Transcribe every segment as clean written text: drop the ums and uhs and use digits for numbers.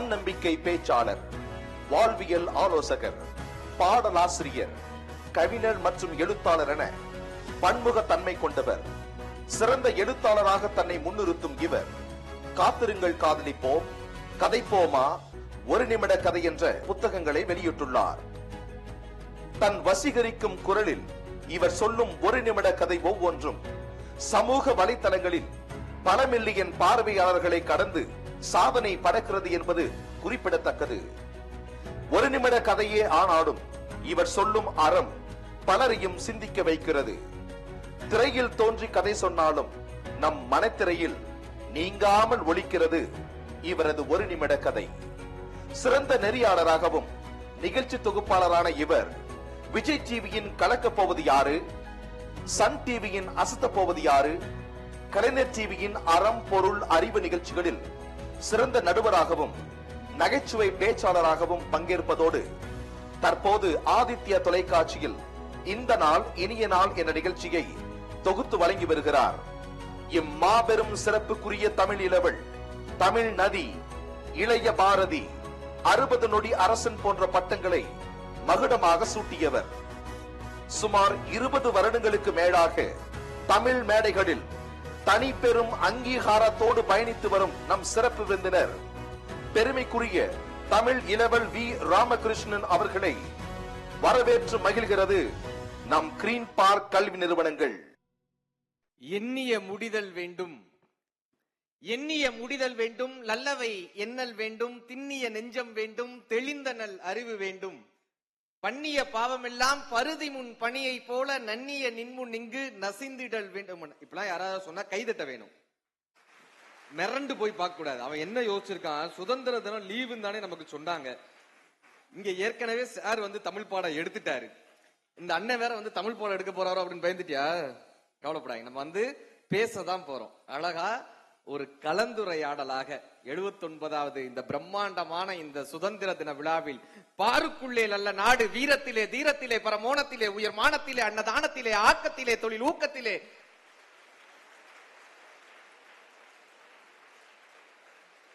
தன்னம்பிக்கை பேச்சாளர், வாழ்வியல் ஆலோசகர், பாடலாசிரியர், கவிஞர் மற்றும் எழுத்தாளர் என பன்முகத்தன்மை கொண்டவர். சிறந்த எழுத்தாளராக தன்னை முன்னிறுத்தும் இவர் காத்திருங்கள் காதலிப்போம், கதைப்போமா, ஒரு நிமிட கதை என்ற புத்தகங்களை வெளியிட்டுள்ளார். தன் வசீகரிக்கும் குரலில் இவர் சொல்லும் ஒரு நிமிட கதை ஒவ்வொன்றும் சமூக வலைத்தளங்களில் பல மில்லியன் பார்வையாளர்களை கடந்து சாதனை படைக்கிறது என்பது குறிப்பிடத்தக்கது. ஒரு நிமிட கதையே ஆனாலும் இவர் சொல்லும் அறம் பலரையும் சிந்திக்க வைக்கிறது. திரையில் தோன்றி கதை சொன்னாலும் நம் மனத்திரையில் நீங்காமல் ஒலிக்கிறது இவரது ஒரு நிமிட கதை. சிறந்த நெறியாளராகவும் நிகழ்ச்சி தொகுப்பாளரான இவர் விஜய் டிவியின் கலக்கப் போவது யாரு, சன் டிவியின் அசத்த போவது யாரு, கலைஞர் டிவியின் அறம் பொருள் அறிவு நிகழ்ச்சிகளில் சிறந்த நடுவராகவும் நகைச்சுவை பேச்சாளராகவும் பங்கேற்பதோடு தற்போது ஆதித்யா தொலைக்காட்சியில் இந்த நாள் இனிய நாள் என்ற நிகழ்ச்சியை தொகுத்து வழங்கி வருகிறார். இம்மாபெரும் சிறப்புக்குரிய தமிழ் இளவல், தமிழ் நதி, இளைய பாரதி, 60 நொடி அரசன் போன்ற பட்டங்களை மகுடமாக சூட்டியவர். சுமார் 20 வருடங்களுக்கு மேலாக தமிழ் மேடைகளில் தனி பெரும் அங்கீகாரத்தோடு பயணித்து வரும் நம் சிறப்பு விருந்தினர் பெருமைக்குரிய தமிழ் இளவல் வி ராமகிருஷ்ணன் அவர்களை வரவேற்று மகிழ்கிறது நம் கிரீன் பார்க் கல்வி நிறுவனங்கள். எண்ணிய முடிதல் வேண்டும், எண்ணிய முடிதல் வேண்டும், நல்லவை எண்ணல் வேண்டும், திண்ணிய நெஞ்சம் வேண்டும், தெளிந்த நல் அறிவு வேண்டும், பண்ணிய பாவமெல்லாம் பருதி முன் பணியை போல நன்னிய நின்முன் இங்கு நசிந்திடல் வேண்டும். இப்பெல்லாம் யாராவது சொன்னா கைதட்ட வேணும், மிரண்டு போய் பார்க்க கூடாது. அவன் என்ன யோசிச்சிருக்கான், சுதந்திர தினம் லீவுன்னு தானே நமக்கு சொன்னாங்க. இங்க ஏற்கனவே சார் தமிழ் பாடம் எடுத்துட்டாரு, இந்த அண்ணன் வேற தமிழ் பாடம் எடுக்க போறாரோ அப்படின்னு பயந்துட்டியா? கவலைப்படாங்க, நம்ம பேசதான் போறோம். அழகா ஒரு கலந்துரையாடலாக 79வது இந்த பிரம்மாண்டமான இந்த சுதந்திர தின விழாவில் பாருக்குள்ளே நல்ல நாடு, வீரத்திலே தீரத்திலே பரமோனத்திலே உயர் மானத்திலே அன்னதானத்திலே ஆக்கத்திலே தொழில் ஊக்கத்திலே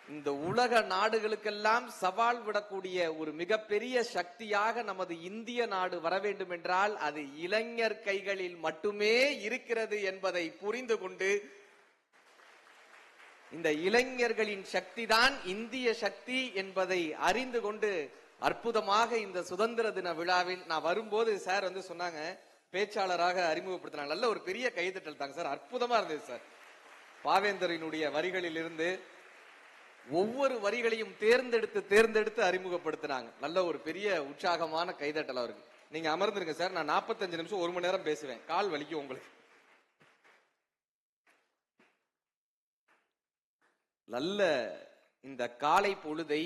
இந்த உலக நாடுகளுக்கெல்லாம் சவால் விடக்கூடிய ஒரு மிகப்பெரிய சக்தியாக நமது இந்திய நாடு வர வேண்டும் என்றால் அது இளைஞர் கைகளில் மட்டுமே இருக்கிறது என்பதை புரிந்து கொண்டு இந்த இளைஞர்களின் சக்தி தான் இந்திய சக்தி என்பதை அறிந்து கொண்டு அற்புதமாக இந்த சுதந்திர தின விழாவில் நான் வரும்போது சார் சொன்னாங்க, பேச்சாளராக அறிமுகப்படுத்தினாங்க. நல்ல ஒரு பெரிய கைதட்டல் தாங்க சார், அற்புதமா இருந்தது சார். பாவேந்தரினுடைய வரிகளில் இருந்து ஒவ்வொரு வரிகளையும் தேர்ந்தெடுத்து அறிமுகப்படுத்தினாங்க. நல்ல ஒரு பெரிய உற்சாகமான கைதட்டல் அவருக்கு. நீங்க அமர்ந்துருங்க சார், நான் 45 நிமிஷம் 1 மணி நேரம் பேசுவேன், கால் வலிக்கும் உங்களுக்கு. நல்ல இந்த காலை பொழுதை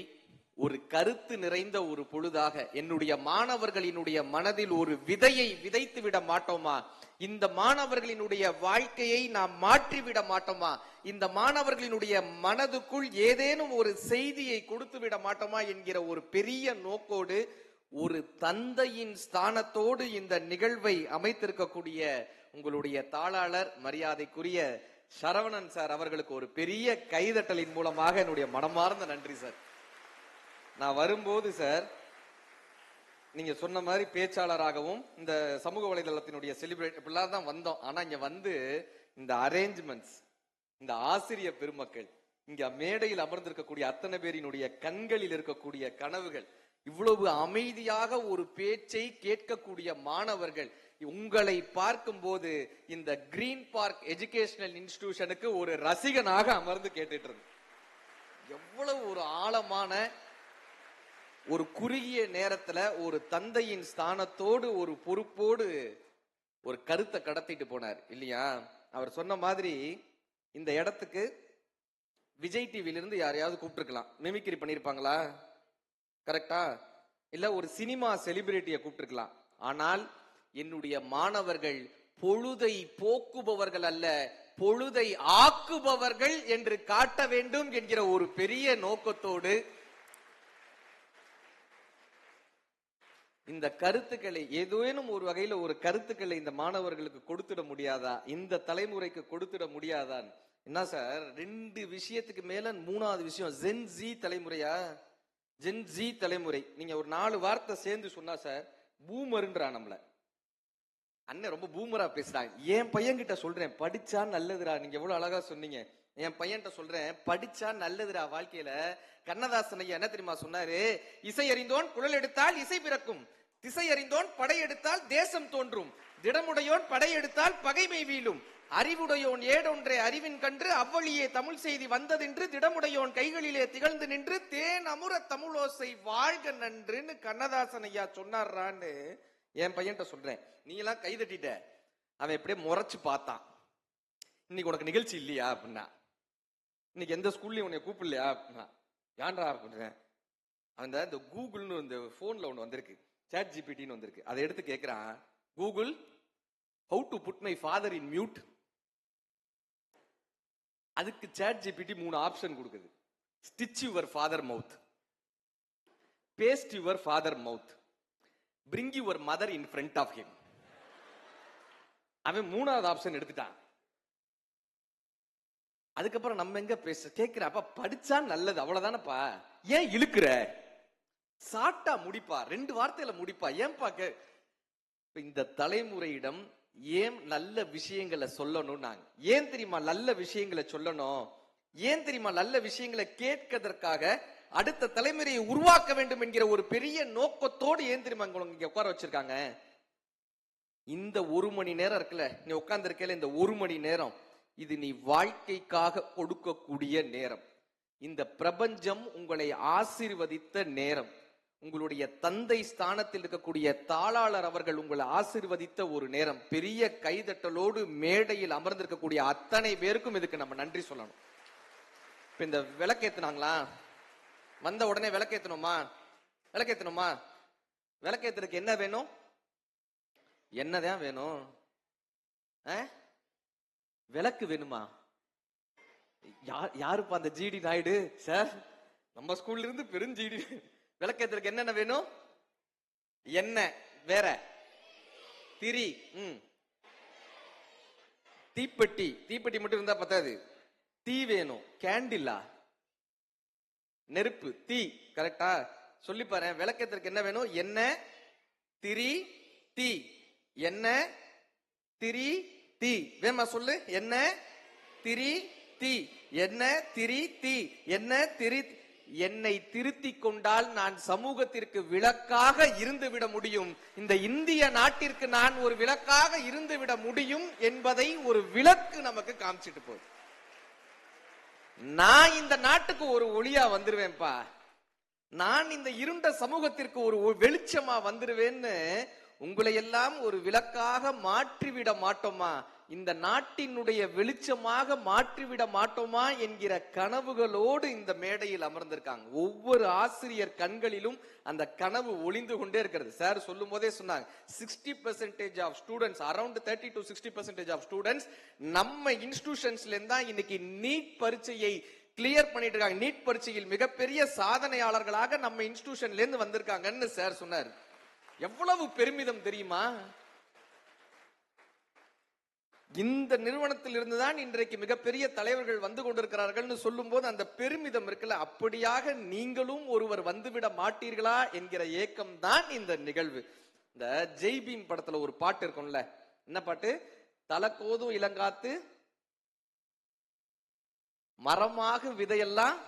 ஒரு கருத்து நிறைந்த ஒரு பொழுதாக என்னுடைய மாணவர்களினுடைய மனதில் ஒரு விதையை விதைத்து விட மாட்டோமா? இந்த மாணவர்களினுடைய வாழ்க்கையை நாம் மாற்றிவிட மாட்டோமா? இந்த மாணவர்களினுடைய மனதுக்குள் ஏதேனும் ஒரு செய்தியை கொடுத்து விட மாட்டோமா என்கிற ஒரு பெரிய நோக்கோடு ஒரு தந்தையின் ஸ்தானத்தோடு இந்த நிகழ்வை அமைத்திருக்கக்கூடிய உங்களுடைய தாளாளர் மரியாதைக்குரிய சரவணன் சார் அவர்களுக்கு ஒரு பெரிய கைதட்டலின் மூலமாக என்னுடைய மனமார்ந்த நன்றி சார். நான் வரும்போது சார் நீங்க சொன்ன மாதிரி பேச்சாளராகவும் இந்த சமூக வலைதளத்தினுடைய செலிபிரேட் இப்படிலாம் தான் வந்தோம். ஆனா இங்க இந்த அரேஞ்ச்மெண்ட்ஸ், இந்த ஆசிரியர் பெருமக்கள், இங்க மேடையில் அமர்ந்திருக்கக்கூடிய அத்தனை பேரினுடைய கண்களில் இருக்கக்கூடிய கனவுகள், இவ்வளவு அமைதியாக ஒரு பேச்சை கேட்கக்கூடிய மாணவர்கள், உங்களை பார்க்கும் போது இந்த கிரீன் பார்க் எஜுகேஷனல் இன்ஸ்டிடியூஷனுக்கு ஒரு ரசிகனாக அமர்ந்து கேட்டுட்டு இருந்து எவ்வளவு ஒரு ஆழமான ஒரு குறுகிய நேரத்துல ஒரு தந்தையின் ஸ்தானத்தோடு ஒரு பொறுப்போடு ஒரு கருத்தை கடத்திட்டு போனார் இல்லையா? அவர் சொன்ன மாதிரி இந்த இடத்துக்கு விஜய் டிவில இருந்து யாரையாவது கூப்பிட்டுருக்கலாம், மிமிக்ரி பண்ணிருப்பாங்களா? கரெக்டா? இல்ல ஒரு சினிமா செலிபிரிட்டியை கூப்பிட்டுருக்கலாம். ஆனால் என்னுடைய மாணவர்கள் பொழுதை போக்குபவர்கள் அல்ல, பொழுதை ஆக்குபவர்கள் என்று காட்ட வேண்டும் என்கிற ஒரு பெரிய நோக்கத்தோடு இந்த கருத்துக்களை ஏதேனும் ஒரு வகையில ஒரு கருத்துக்களை இந்த மாணவர்களுக்கு கொடுத்துட முடியாதா, இந்த தலைமுறைக்கு கொடுத்துட முடியாதான்? என்ன சார் 2 விஷயத்துக்கு மேல 3வது விஷயம், ஜென் ஜி தலைமுறையா? ஜென்ஜி தலைமுறை. நீங்க ஒரு 4 வார்த்தை சேர்ந்து சொன்னா சார் பூமர்ன்றா நம்மள. அண்ணன் ரொம்ப பூமரா பேசுறாங்க. என் பையன் கிட்ட சொல்றேன், படிச்சா நல்லதுடா. நீங்க எவ்வளவு அழகா சொன்னீங்க. என் பையன்கிட்ட சொல்றேன், படிச்சா நல்லதுடா வாழ்க்கையில. கண்ணதாசன் ஐயா என்ன தெரியுமா சொன்னாரு? இசை அறிந்தோன் குழல் எடுத்தால் இசை பிறக்கும், திசை அறிந்தோன் படை எடுத்தால் தேசம் தோன்றும், திடமுடையோன் படை எடுத்தால் பகைமை வீழும், அறிவுடையோன் ஏடொன்றே அறிவின் கன்று, அவ்வழியே தமிழ் செய்தி வந்ததென்று, திடமுடையோன் கைகளிலே திகழ்ந்து நின்று, தேன் அமுர தமிழோசை வாழ்க நன்றுன்னு கண்ணதாசன் ஐயா சொன்னார்றான்னு என் பையன்கிட்ட சொல்றேன். நீ எல்லாம் கை தட்டிட்ட. அவன் எப்படியே முறைச்சு பார்த்தான். இன்னைக்கு உனக்கு நிகழ்ச்சி இல்லையா அப்படின்னா, இன்னைக்கு எந்த ஸ்கூல்லயும் உன்னை கூப்பிடலையா அப்படின்னா, ஏன்டா அப்படின்றேன். அவன் இந்த கூகுள்னு இந்த போன்ல ஒண்ணு வந்திருக்கு, சாட் ஜிபிடின்னு வந்திருக்கு. அதை எடுத்து கேட்கிறான், Google how to put my father in mute. அதுக்கு சாட் ஜிபிடி 3 ஆப்ஷன் கொடுக்குது. Stitch your father mouth, paste your father mouth, bring your mother in front of him. அவன் 3வது ஆப்ஷன் எடுத்துட்டான். அதுக்கப்புறம் நம்ம எங்க பேச கேட்கிற, அப்ப படிச்சா நல்லது அவ்வளவுதானப்பா, ஏன் இழுக்கிற, சாட்டா முடிப்பா, 2 வார்த்தையில முடிப்பா, ஏன்பா? இந்த தலைமுறையிடம் ஏன் நல்ல விஷயங்களை சொல்லணும்? நாங்க ஏன் தெரியுமா நல்ல விஷயங்களை சொல்லணும்? ஏன் தெரியுமா நல்ல விஷயங்களை கேட்கதற்காக அடுத்த தலைமுறையை உருவாக்க வேண்டும் என்கிற ஒரு பெரிய நோக்கத்தோடு ஏன் தெரியுமா இங்க உட்கார வச்சிருக்காங்க? இந்த 1 மணி நேரம் இருக்குல்ல, நீ உட்கார்ந்து இருக்கல, இந்த 1 மணி நேரம் இது நீ வாழ்க்கைக்காக கொடுக்கக்கூடிய நேரம். இந்த பிரபஞ்சம் உங்களை ஆசீர்வதித்த நேரம். உங்களுடைய தந்தை ஸ்தானத்தில் இருக்கக்கூடிய தாளாளர் அவர்கள் உங்களை ஆசீர்வதித்த ஒரு நேரம். பெரிய கைதட்டலோடு மேடையில் அமர்ந்திருக்கக்கூடிய அத்தனை பேருக்கும் இதுக்கு நம்ம நன்றி சொல்லணும். இப்ப இந்த விளக்கேத்துனாங்களா, வந்த உடனே விளக்கேத்தணுமா? விளக்கேத்தணுமா? விளக்கேத்துறதுக்கு என்ன வேணும்? என்னதான் வேணும்? விளக்கு வேணுமா? யாருப்பா அந்த ஜிடி நாயுடு சார்? நம்ம ஸ்கூல்ல இருந்து பெருஞ்சீடி. விளக்கேத்துறதுக்கு என்னென்ன வேணும்? என்ன வேற? திரி, தீப்பெட்டி. தீப்பெட்டி மட்டும் இருந்தா பத்தாது, தீ வேணும். கேண்டில்லா, நெருப்பு, தீ. கரெக்டா சொல்லி பாரு. விளக்கேத்துறதுக்கு என்ன வேணும்? என்ன, திரி, தீ. என்ன, திரி, தீ. வேமா சொல்லு. என்ன, திரி, தீ. என்ன, திரி, தீ. என்ன, திரி. என்னை திருத்திக் கொண்டால் நான் சமூகத்திற்கு விளக்காக இருந்து விட முடியும். இந்த இந்திய நாட்டிற்கு நான் ஒரு விளக்காக இருந்து விட முடியும் என்பதை ஒரு விளக்கு நமக்கு காமிச்சிட்டு போகுது. நான் இந்த நாட்டுக்கு ஒரு ஒளியா வந்துருவேன்பா, நான் இந்த இருண்ட சமூகத்திற்கு ஒரு வெளிச்சமா வந்துருவேன்னு உங்களை எல்லாம் ஒரு விளக்காக மாற்றிவிட மாட்டோமா? இந்த நாட்டினுடைய வெளிச்சமாக மாற்றிவிட மாட்டோமா என்கிற கனவுகளோடு இந்த மேடையில் அமர்ந்திருக்காங்க. ஒவ்வொரு ஆசிரியர் கண்களிலும் அந்த கனவு ஒளிந்து கொண்டே இருக்கிறது. சார் சொல்லும் போதே சொன்னாங்க, 60% of students, around 30 to 60% of students நம்ம இன்ஸ்டிடியூஷன்ஸ்ல இருந்தா இன்னைக்கு நீட் பரீட்சையை கிளியர் பண்ணிட்டு இருக்காங்க. நீட் பரீட்சையில் மிகப்பெரிய சாதனையாளர்களாக நம்ம இன்ஸ்டிடியூஷன்ல இருந்து வந்திருக்காங்கன்னு சார் சொன்னார். எவ்வளவு பெருமிதம் தெரியுமா? இந்த நிறுவனத்தில் இருந்துதான் இன்றைக்கு மிகப்பெரிய தலைவர்கள் வந்து கொண்டிருக்கிறார்கள் சொல்லும் போது அந்த பெருமிதம் இருக்குல்ல, அப்படியாக நீங்களும் ஒருவர் வந்துவிட மாட்டீர்களா என்கிற ஏக்கம் தான் இந்த நிகழ்வு. இந்த ஜெய்பீம் படத்துல ஒரு பாட்டு இருக்கும்ல, என்ன பாட்டு? தலக்கோதும் இளங்காத்து மரமாக விதையெல்லாம்.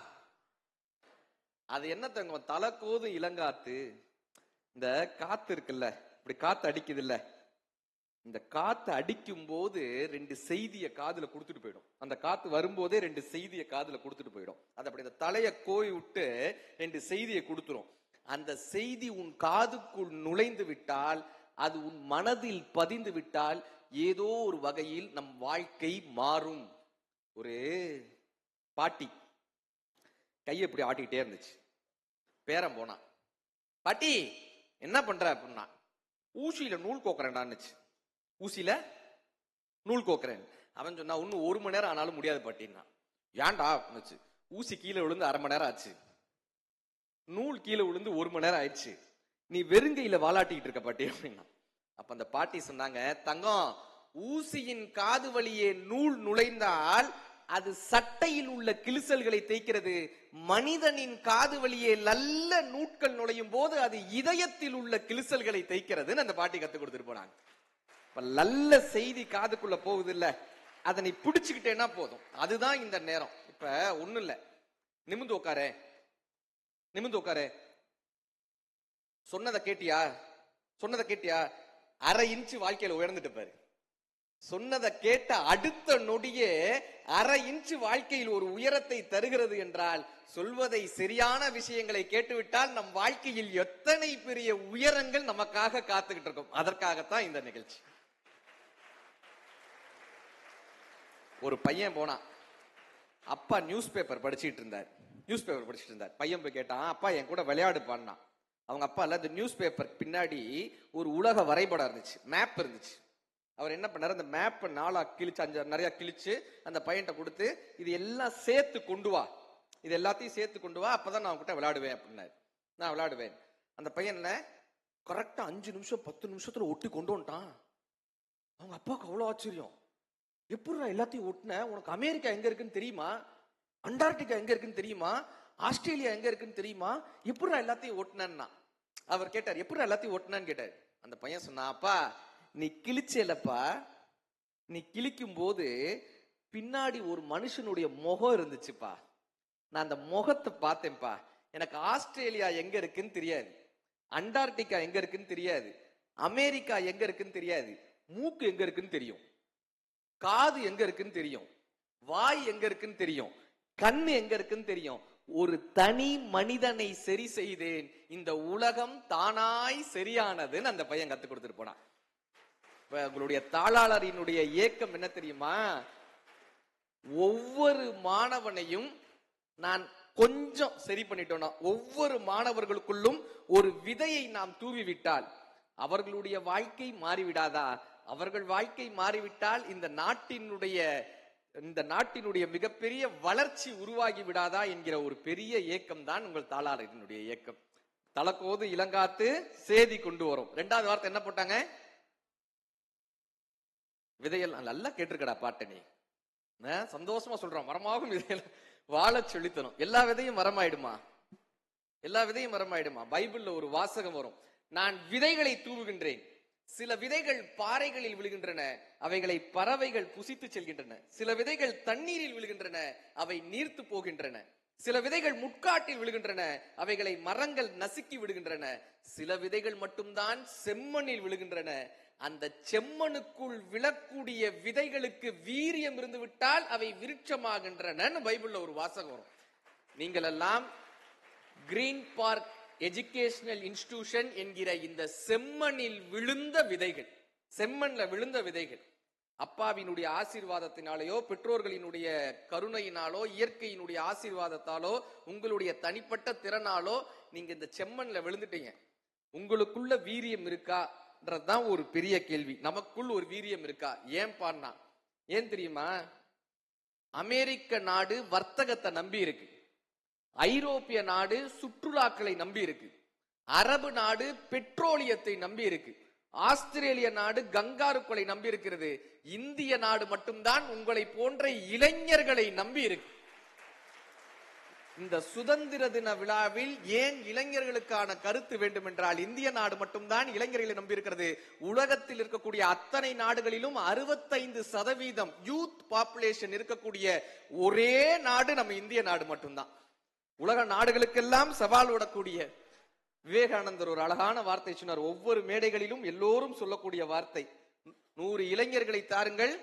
அது என்ன தங்கம்? தலக்கோதும் இளங்காத்து. இந்த காத்து இருக்குல்ல, இப்படி காத்து அடிக்குது இல்ல, இந்த காத்து அடிக்கும் போது 2 செய்தியை காதுல கொடுத்துட்டு போயிடும். அந்த காத்து வரும்போதே 2 செய்தியை காதுல கொடுத்துட்டு போயிடும். அது அப்படி இந்த தலைய கோய் விட்டு 2 செய்தியை கொடுத்துரும். அந்த செய்தி உன் காதுக்குள் நுழைந்து விட்டால், அது உன் மனதில் பதிந்து விட்டால், ஏதோ ஒரு வகையில் நம் வாழ்க்கை மாறும். ஒரு பாட்டி கையை இப்படி ஆட்டிக்கிட்டே இருந்துச்சு. பேரன் போனா, பாட்டி என்ன பண்ற அப்படின்னா, ஊசியில நூல் கோக்குறேன்டான்னுச்சு. ஊசியில நூல் கோக்குறேன். அவன் சொன்னா, இன்னும் 1 மணி நேரம் ஆனாலும் முடியாது பாட்டின்னா. ஏன்டா அப்படின்னுச்சு. ஊசி கீழே விழுந்து 1/2 மணி நேரம் ஆச்சு, நூல் கீழே விழுந்து 1 மணி நேரம் ஆயிடுச்சு, நீ வெறுங்கையில வாலாட்டிக்கிட்டு இருக்க பாட்டி அப்படின்னா. அப்ப அந்த பாட்டி சொன்னாங்க, தங்கம், ஊசியின் காது வழியே நூல் நுழைந்தால் அது சட்டையில் உள்ள கிழிசல்களை தேய்க்கிறது. மனிதனின் காது வழியே நல்ல நூட்கள் நுழையும் போது அது இதயத்தில் உள்ள கிழிசல்களை தேய்க்கிறதுன்னு அந்த பாட்டி கத்து கொடுத்துட்டு போனாங்க. நல்ல செய்தி காதுக்குள்ள போகுது இல்ல, அதனை பிடிச்சுக்கிட்டேன்னா போதும். அதுதான் இந்த நேரம். இப்ப ஒண்ணு இல்ல, நிமிந்து உட்காரு, நிமிந்து உட்காரு. சொன்னதை கேட்டியா? சொன்னதை கேட்டியா? அரை இன்ச்சு வாழ்க்கையில உயர்ந்துட்டு பாரு. சொன்னதை கேட்ட அடுத்த நொடியே அரை இன்ச்சு வாழ்க்கையில் ஒரு உயரத்தை தருகிறது என்றால், சொல்வதை சரியான விஷயங்களை கேட்டுவிட்டால் நம் வாழ்க்கையில் எத்தனை பெரிய உயரங்கள் நமக்காக காத்துக்கிட்டு இருக்கும். அதற்காகத்தான் இந்த நிகழ்ச்சி. ஒரு பையன் போனான், அப்பா நியூஸ் பேப்பர் படிச்சுட்டு இருந்தார். நியூஸ் பேப்பர் படிச்சுட்டு இருந்தார். பையன் போய் கேட்டான், அப்பா என் கூட விளையாடு பாடினான். அவங்க அப்பா இல்ல, இந்த நியூஸ் பேப்பர் பின்னாடி ஒரு உலக வரைபடம் இருந்துச்சு, மேப் இருந்துச்சு. அவர் என்ன பண்ணாரு, அந்த மேப்பை நாளா கிழிச்சு நிறைய கிழிச்சு அந்த பையன்கிட்ட கொடுத்து, இது எல்லாம் சேர்த்து கொண்டு வா, இது எல்லாத்தையும் சேர்த்து கொண்டு வா, அப்பதான் நான் உங்ககிட்ட விளையாடுவேன் அப்படின்னாரு. நான் விளையாடுவேன். அந்த பையன் கரெக்டா 5 நிமிஷம் 10 நிமிஷத்துல ஒட்டி கொண்டு வந்துட்டான். அவங்க அப்பாவுக்கு அவ்வளவு ஆச்சரியம். எப்படிடா எல்லாத்தையும் ஒட்டின? உனக்கு அமெரிக்கா எங்க இருக்குன்னு தெரியுமா? அண்டார்டிகா எங்க இருக்குன்னு தெரியுமா? ஆஸ்திரேலியா எங்க இருக்குன்னு தெரியுமா? எப்படிடா எல்லாத்தையும் ஒட்டினா? அவர் கேட்டார், எப்படிடா எல்லாத்தையும் ஒட்டினான்னு கேட்டார். அந்த பையன் சொன்னா, அப்பா நீ கிழிச்சேலப்பா, நீ கிழிக்கும் போது பின்னாடி ஒரு மனுஷனுடைய முகம் இருந்துச்சுப்பா. நான் அந்த முகத்தை பார்த்தேன்ப்பா. எனக்கு ஆஸ்திரேலியா எங்க இருக்குன்னு தெரியாது, அண்டார்டிகா எங்க இருக்குன்னு தெரியாது, அமெரிக்கா எங்க இருக்குன்னு தெரியாது, மூக்கு எங்க இருக்குன்னு தெரியும், காது எங்க இருக்குன்னு தெரியும், வாய் எங்க இருக்குன்னு தெரியும், கண்ணு எங்க இருக்குன்னு தெரியும். ஒரு தனி மனிதனை சரி செய்தேன், இந்த உலகம் தானாய் சரியானதுன்னு அந்த பையன் கத்து கொடுத்துட்டு போனான். உங்களுடைய தாளாளரினுடைய ஏக்கம் என்ன தெரியுமா? ஒவ்வொரு மாணவனையும் நான் கொஞ்சம் சரி பண்ணிட்டோம்னா, ஒவ்வொரு மாணவர்களுக்குள்ளும் ஒரு விதையை நாம் தூவி விட்டால் அவர்களுடைய வாழ்க்கை மாறிவிடாதா? அவர்கள் வாழ்க்கை மாறிவிட்டால் இந்த நாட்டினுடைய மிகப்பெரிய வளர்ச்சி உருவாகி விடாதா என்கிற ஒரு பெரிய ஏக்கம் தான் உங்கள் தாளாளரினுடைய ஏக்கம். தலக்கோது இளங்காத்து சேதி கொண்டு வரும். 2வது வார்த்தை என்ன போட்டாங்க? விதையெல்லாம். நல்லா கேட்டிருக்கடா பாட்ட, நீ சந்தோஷமா சொல்றான். மரமாகும் விதையெல்லாம் வாழ சொல்லித்தரும். எல்லா விதையும் மரமாயிடுமா? எல்லா விதையும் மரமாயிடுமா? பைபிள்ல ஒரு வாசகம் வரும், நான் விதைகளை தூவுகின்றேன், சில விதைகள் பாறைகளில் விழுகின்றன, அவைகளை பறவைகள் புசித்து செல்கின்றன. சில விதைகள் தண்ணீரில் விழுகின்றன, அவை நீர்த்து போகின்றன. சில விதைகள் முட்காட்டில் விழுகின்றன, அவைகளை மரங்கள் நசுக்கி விடுகின்றன. சில விதைகள் மட்டும்தான் செம்மண்ணில் விழுகின்றன. அந்த செம்மனுக்குள் விழக்கூடிய விதைகளுக்கு வீரியம் இருந்து விட்டால் அவை விருட்சமாகின்றன. பைபிள்ல ஒரு வாசகம் வரும். நீங்கள் எல்லாம் கிரீன் பார்க் எஜுகேஷனல் இன்ஸ்டிடியூஷன் என்கிற இந்த செம்மண்ணில் விழுந்த விதைகள், செம்மண்ல விழுந்த விதைகள். அப்பாவினுடைய ஆசீர்வாதத்தினாலேயோ, பெற்றோர்களினுடைய கருணையினாலோ, இயற்கையினுடைய ஆசீர்வாதத்தாலோ, உங்களுடைய தனிப்பட்ட திறனாலோ நீங்க இந்த செம்மண்ல விழுந்துட்டீங்க. உங்களுக்குள்ள வீரியம் இருக்கான்றதுதான் ஒரு பெரிய கேள்வி. நமக்குள் ஒரு வீரியம் இருக்கா? ஏன் பாருனா, ஏன் தெரியுமா? அமெரிக்க நாடு வர்த்தகத்தை நம்பி இருக்கு, ஐரோப்பிய நாடு சுற்றுலாக்களை நம்பி இருக்கு, அரபு நாடு பெட்ரோலியத்தை நம்பி இருக்கு, ஆஸ்திரேலிய நாடு கங்காருக்களை நம்பி இருக்கிறது. இந்திய நாடு மட்டும்தான் உங்களை போன்ற இளைஞர்களை நம்பி இருக்கு. இந்த சுதந்திர தின விழாவில் ஏன் இளைஞர்களுக்கான கருத்து வேண்டும் என்றால், இந்திய நாடு மட்டும்தான் இளைஞர்களை நம்பி இருக்கிறது. உலகத்தில் இருக்கக்கூடிய அத்தனை நாடுகளிலும் 65% யூத் பாப்புலேஷன் இருக்கக்கூடிய ஒரே நாடு நம்ம இந்திய நாடு மட்டும்தான். உலக நாடுகளுக்கெல்லாம் சவால் விடக்கூடிய விவேகானந்தர் ஒரு அழகான வார்த்தை சொன்னார். ஒவ்வொரு மேடைகளிலும் எல்லோரும் சொல்லக்கூடிய வார்த்தை, 100 இளைஞர்களை தாருங்கள்,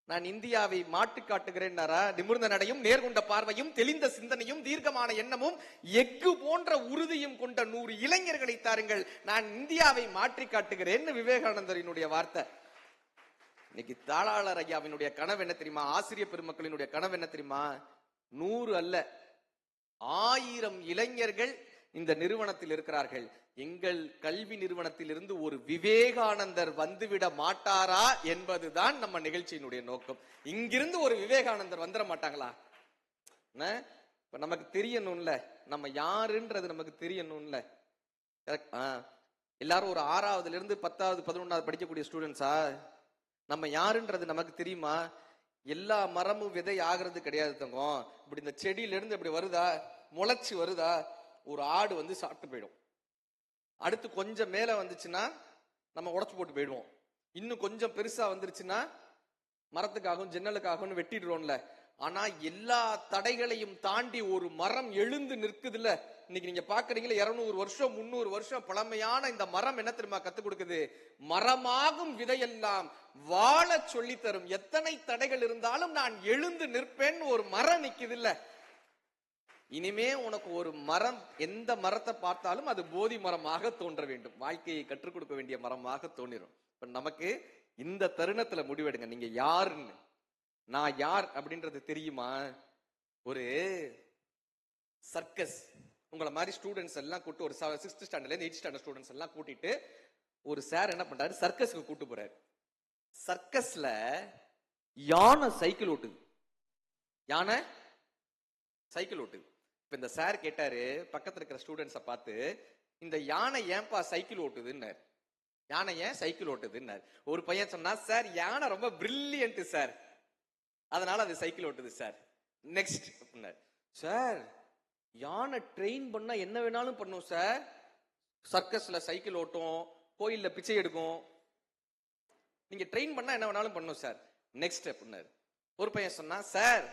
நான் இந்தியாவை மாட்டு காட்டுகிறேன். நிமிர்ந்த நடையும், நேர்கொண்ட பார்வையும், தெளிந்த சிந்தனையும், தீர்க்கமான எண்ணமும், எஃகு போன்ற உறுதியும் கொண்ட 100 இளைஞர்களை தாருங்கள், நான் இந்தியாவை மாற்றி காட்டுகிறேன். விவேகானந்தரினுடைய வார்த்தை. இன்னைக்கு தாளாளர் ஐயாவினுடைய கனவு என்ன தெரியுமா? ஆசிரியர் பெருமக்களினுடைய கனவு என்ன தெரியுமா? 100 அல்ல, 1000 இளைஞர்கள் இந்த நிறுவனத்தில் இருக்கிறார்கள். எங்கள் கல்வி நிறுவனத்தில் இருந்து ஒரு விவேகானந்தர் வந்துவிட மாட்டாரா என்பதுதான் நம்ம நிகழ்ச்சியினுடைய நோக்கம். இங்கிருந்து ஒரு விவேகானந்தர் வந்துட மாட்டாங்களா? இப்ப நமக்கு தெரியணும்ல, நம்ம யாருன்றது நமக்கு தெரியணும்ல. எல்லாரும் ஒரு 6வதுல இருந்து 10வது 11வது படிக்கக்கூடிய ஸ்டூடெண்ட்ஸா? நம்ம யாருன்றது நமக்கு தெரியுமா? எல்லா மரமும் விதை ஆகிறது கிடையாது தங்கம். இப்படி இந்த செடியில இருந்து இப்படி வருதா, முளைச்சு வருதா, ஒரு ஆடு வந்து சாப்பிட்டு போயிடும். அடுத்து கொஞ்சம் மேல வந்துச்சுன்னா நம்ம உடைச்சு போட்டு போயிடுவோம். இன்னும் கொஞ்சம் பெருசா வந்துருச்சுன்னா மரத்துக்காகவும் ஜன்னலுக்காகவும் வெட்டிடுறோம்ல. ஆனா எல்லா தடைகளையும் தாண்டி ஒரு மரம் எழுந்து நிற்குதுல்ல. இன்னைக்கு நீங்க பாக்குறீங்களா, 200 வருஷம் 300 வருஷம் பழமையான இந்த மரம் என்ன தெரியுமா கத்து கொடுக்குது? மரமாகும் விதையெல்லாம் வாழ சொல்லி தரும். எத்தனை தடைகள் இருந்தாலும் நான் எழுந்து நிற்பேன். ஒரு மரம் நிக்குது இல்ல. இனிமே உனக்கு ஒரு மரம், எந்த மரத்தை பார்த்தாலும் அது போதி மரமாக தோன்ற வேண்டும். வாழ்க்கையை கற்றுக் கொடுக்க வேண்டிய மரமாக தோன்றிடும். இப்ப நமக்கு இந்த தருணத்துல முடிவெடுங்க, நீங்க யாருன்னு. நான் யார் அப்படின்றது தெரியுமா? ஒரு சர்க்கஸ், உங்களை மாதிரி ஸ்டூடெண்ட்ஸ் எல்லாம் கூட்டு, ஒரு 6th ஸ்டாண்டர்ட்ல இருந்து 8th ஸ்டாண்டர்ட் ஸ்டூடெண்ட்ஸ் எல்லாம் கூட்டிட்டு ஒரு சார் என்ன பண்றாரு, சர்க்கஸ்க்கு கூட்டு போறாரு. சர்க்கஸ்ல யானை சைக்கிள் ஓட்டுது. யானை சைக்கிள் ஓட்டுது. இப்ப இந்த சார் கேட்டாரு பக்கத்துல இருக்கிற ஸ்டூடெண்ட்ஸ பார்த்து, இந்த யானை ஏன்பா சைக்கிள் ஓட்டுதுன்னாரு. யானை ஏன் சைக்கிள் ஓட்டுதுன்னாரு. ஒரு பையன் சொன்னா, சார் யானை ரொம்ப பிரில்லியன்ட் சார், அதனால அது சைக்கிள் ஓட்டுது சார். நெக்ஸ்ட் அப்படின்னாரு. சார் யானை ட்ரெயின் பண்ணா என்ன வேணாலும் பண்ணும் சார். சர்க்கஸ்ல சைக்கிள் ஓட்டும், கோயில்ல பிச்சை எடுக்கும். நீங்க ட்ரெயின் பண்ணா என்ன வேணாலும் பண்ணும் சார். நெக்ஸ்ட் அப்படின்னாரு. ஒரு பையன் சொன்னா, சார்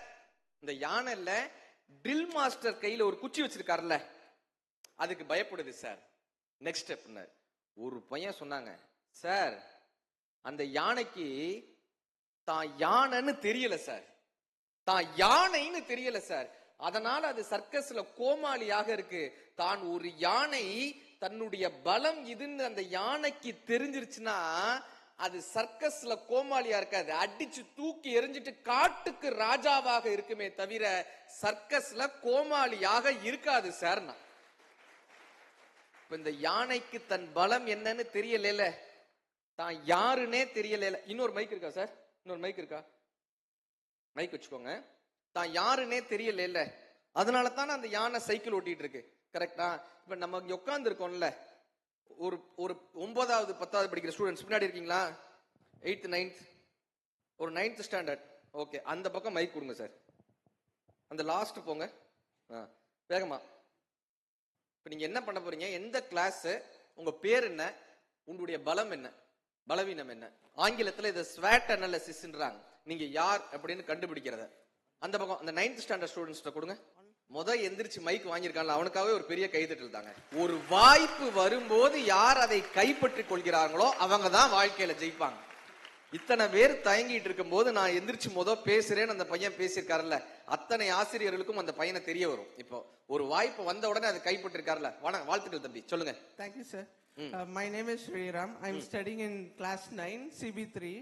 இந்த யானைல ட்ரில் மாஸ்டர் கையில ஒரு குச்சி வச்சிருக்காருல்ல, அதுக்கு பயப்படுது சார். நெக்ஸ்ட் அப்படின்னாரு. ஒரு பையன் சொன்னாங்க, சார் அந்த யானைக்கு தான் யானைன்னு தெரியல சார், தான் யானைன்னு தெரியல சார், அதனால அது சர்க்கஸ்ல கோமாளியாக இருக்கு. தான் ஒரு யானை, தன்னுடைய பலம் இதுன்னு அந்த யானைக்கு தெரிஞ்சிருச்சுன்னா அது சர்க்கஸ்ல கோமாளியா இருக்காது, அடிச்சு தூக்கி எறிஞ்சிட்டு காட்டுக்கு ராஜாவாக இருக்குமே தவிர சர்க்கஸ்ல கோமாளியாக இருக்காது சார். இப்ப இந்த யானைக்கு தன் பலம் என்னன்னு தெரியல, தான் யாருன்னே தெரியல. இன்னொரு மைக் இருக்கா சார்? இன்னொரு மைக் இருக்கா? மைக் வச்சுக்கோங்க. தான் யாருன்னே தெரியல, அதனால தானே அந்த யானை சைக்கிள் ஓட்டிட்டு இருக்கு. கரெக்டா? இப்ப நம்ம இங்க உட்கார்ந்து இருக்கோம்ல, ஒரு 9வது 10வது படிக்கிற ஸ்டூடெண்ட்ஸ் பின்னாடி இருக்கீங்களா? 8th 9th, ஒரு 9th ஸ்டாண்டர்ட். ஓகே, அந்த பக்கம் மைக் கொடுங்க சார். அந்த லாஸ்ட் போங்க வேகமா. இப்ப நீங்க என்ன பண்ண போறீங்க? எந்த கிளாஸ், உங்க பேர் என்ன, உங்களுடைய பலம் என்ன, பலவீனம் என்ன? ஆங்கிலத்துல இதை ஸ்வாட் அனாலிசிஸ்ன்றாங்க. நீங்க யார் அப்படின்னு கண்டுபிடிக்கிறத. அந்த பக்கம் அந்த 9th ஸ்டாண்டர்ட் ஸ்டூடெண்ட்ஸ்ட கொடுங்க. எந்திரிச்சு மைக் வாங்கியிருக்காங்க, அவனுக்காகவே ஒரு பெரிய கைதட்டல் தாங்க. ஒரு வாய்ப்பு வரும்போது யார் அதை கைப்பற்றிக் கொள்கிறார்களோ அவங்க தான் வாழ்க்கையில ஜெயிப்பாங்க. இத்தனை பேர் தயங்கிட்டு இருக்கும் போது நான் எந்திரிச்சு பேசுறேன்னு அந்த பையன் பேசியிருக்காருல்ல, அத்தனை ஆசிரியர்களுக்கும் அந்த பையனை தெரிய வரும். இப்போ ஒரு வாய்ப்பு வந்த உடனே அதை கைப்பற்றிருக்காருல்ல. வாழ்த்துக்கள் தம்பி, சொல்லுங்க. Thank you sir. My name is Sriram. I'm studying in class 9 CB3.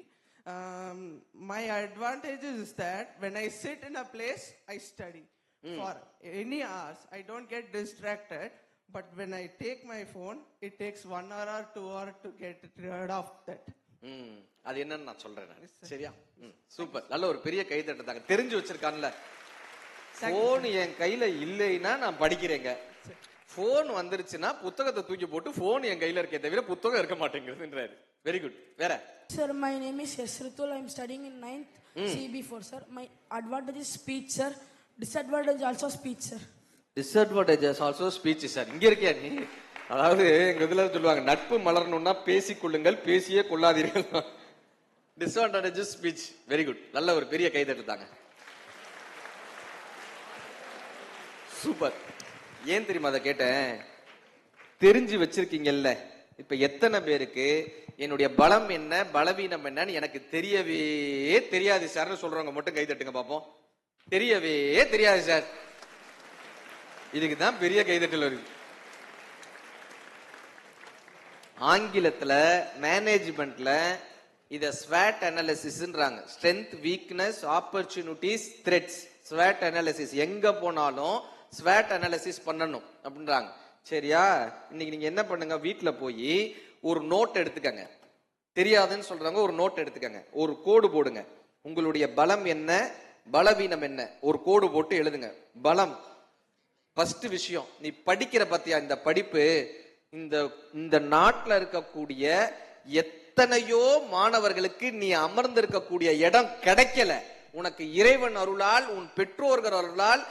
My advantage is that when I sit in a place, I study. For any hours, I don't get distracted. But when I take my phone, it takes 1 hour or 2 hours to get rid of that. அது என்னன்னு நான் சொல்றேன். சரியா? Super. நல்ல ஒரு பெரிய கை தட்டுதாங்க. தெரிஞ்சு வச்சிருக்கான்ல. Phone என் கையில இல்லைன்னா நான் படிக்கிறேங்க, போன் வந்துருச்சுன்னா புத்தகத்தை தூக்கி போட்டு போன் என் கையில இருக்கே தவிர புத்தகம் இருக்க மாட்டேங்குதுன்றாரு. Very good. வேற? Sir, my name is Yasritul. I am studying in 9th CB4, sir. My advantage is speech, sir. Disadvantage also speech, sir. Disadvantage also speech, sir. இங்க இருக்கியா நீ? அதாவது எங்க இதுல சொல்லுவாங்க, நட்பு மலரணும்னா பேசிக்கொள்ளுங்கள், பேசியே கொள்ளாதீர்கள். Disadvantage speech. Very good. நல்ல ஒரு பெரிய கைதட்டு தாங்க. சூப்பர். ஏன் தெரியுமா அதை கேட்டேன்? தெரிஞ்சு வச்சிருக்கீங்கல்ல. இப்ப எத்தனை பேருக்கு என்னுடைய பலம் என்ன பலவீனம் என்னன்னு எனக்கு தெரியவே தெரியாது சார் சொல்றவங்க மட்டும் கை தட்டுங்க பாப்போம். தெரியவே தெரியாது சார். இதுக்குதான் பெரிய கைதட்டல் வருது. ஆங்கிலத்துல மேனேஜ்மெண்ட்ல இத ஸ்வாட் அனாலிசிஸ்ன்றாங்க. Strength, weakness, opportunities, threads. ஸ்வாட் அனாலிசிஸ். எங்க போனாலும் ஸ்வாட் அனாலிசிஸ் பண்ணணும் அப்படின்றாங்க. சரியா? இன்னைக்கு நீங்க என்ன பண்ணுங்க, வீட்டுல போய் ஒரு நோட் எடுத்துக்கங்க. தெரியாதுன்னு சொல்றாங்க, ஒரு நோட் எடுத்துக்கங்க, ஒரு கோடு போடுங்க. உங்களுடைய பலம் என்ன பலவீனம் என்ன ஒரு கோடு போட்டு எழுதுங்க. பலம் ஃபர்ஸ்ட் விஷயம், நீ படிக்கிற பத்தியா இந்த படிப்பு, இந்த நாட்டில் இருக்கக்கூடிய எத்தனையோ மாணவர்களுக்கு நீ அமர்ந்திருக்கக்கூடிய இடம் கிடைக்கல. உனக்கு இறைவன் அருளால், உன் பெற்றோர்கள் அருளால்,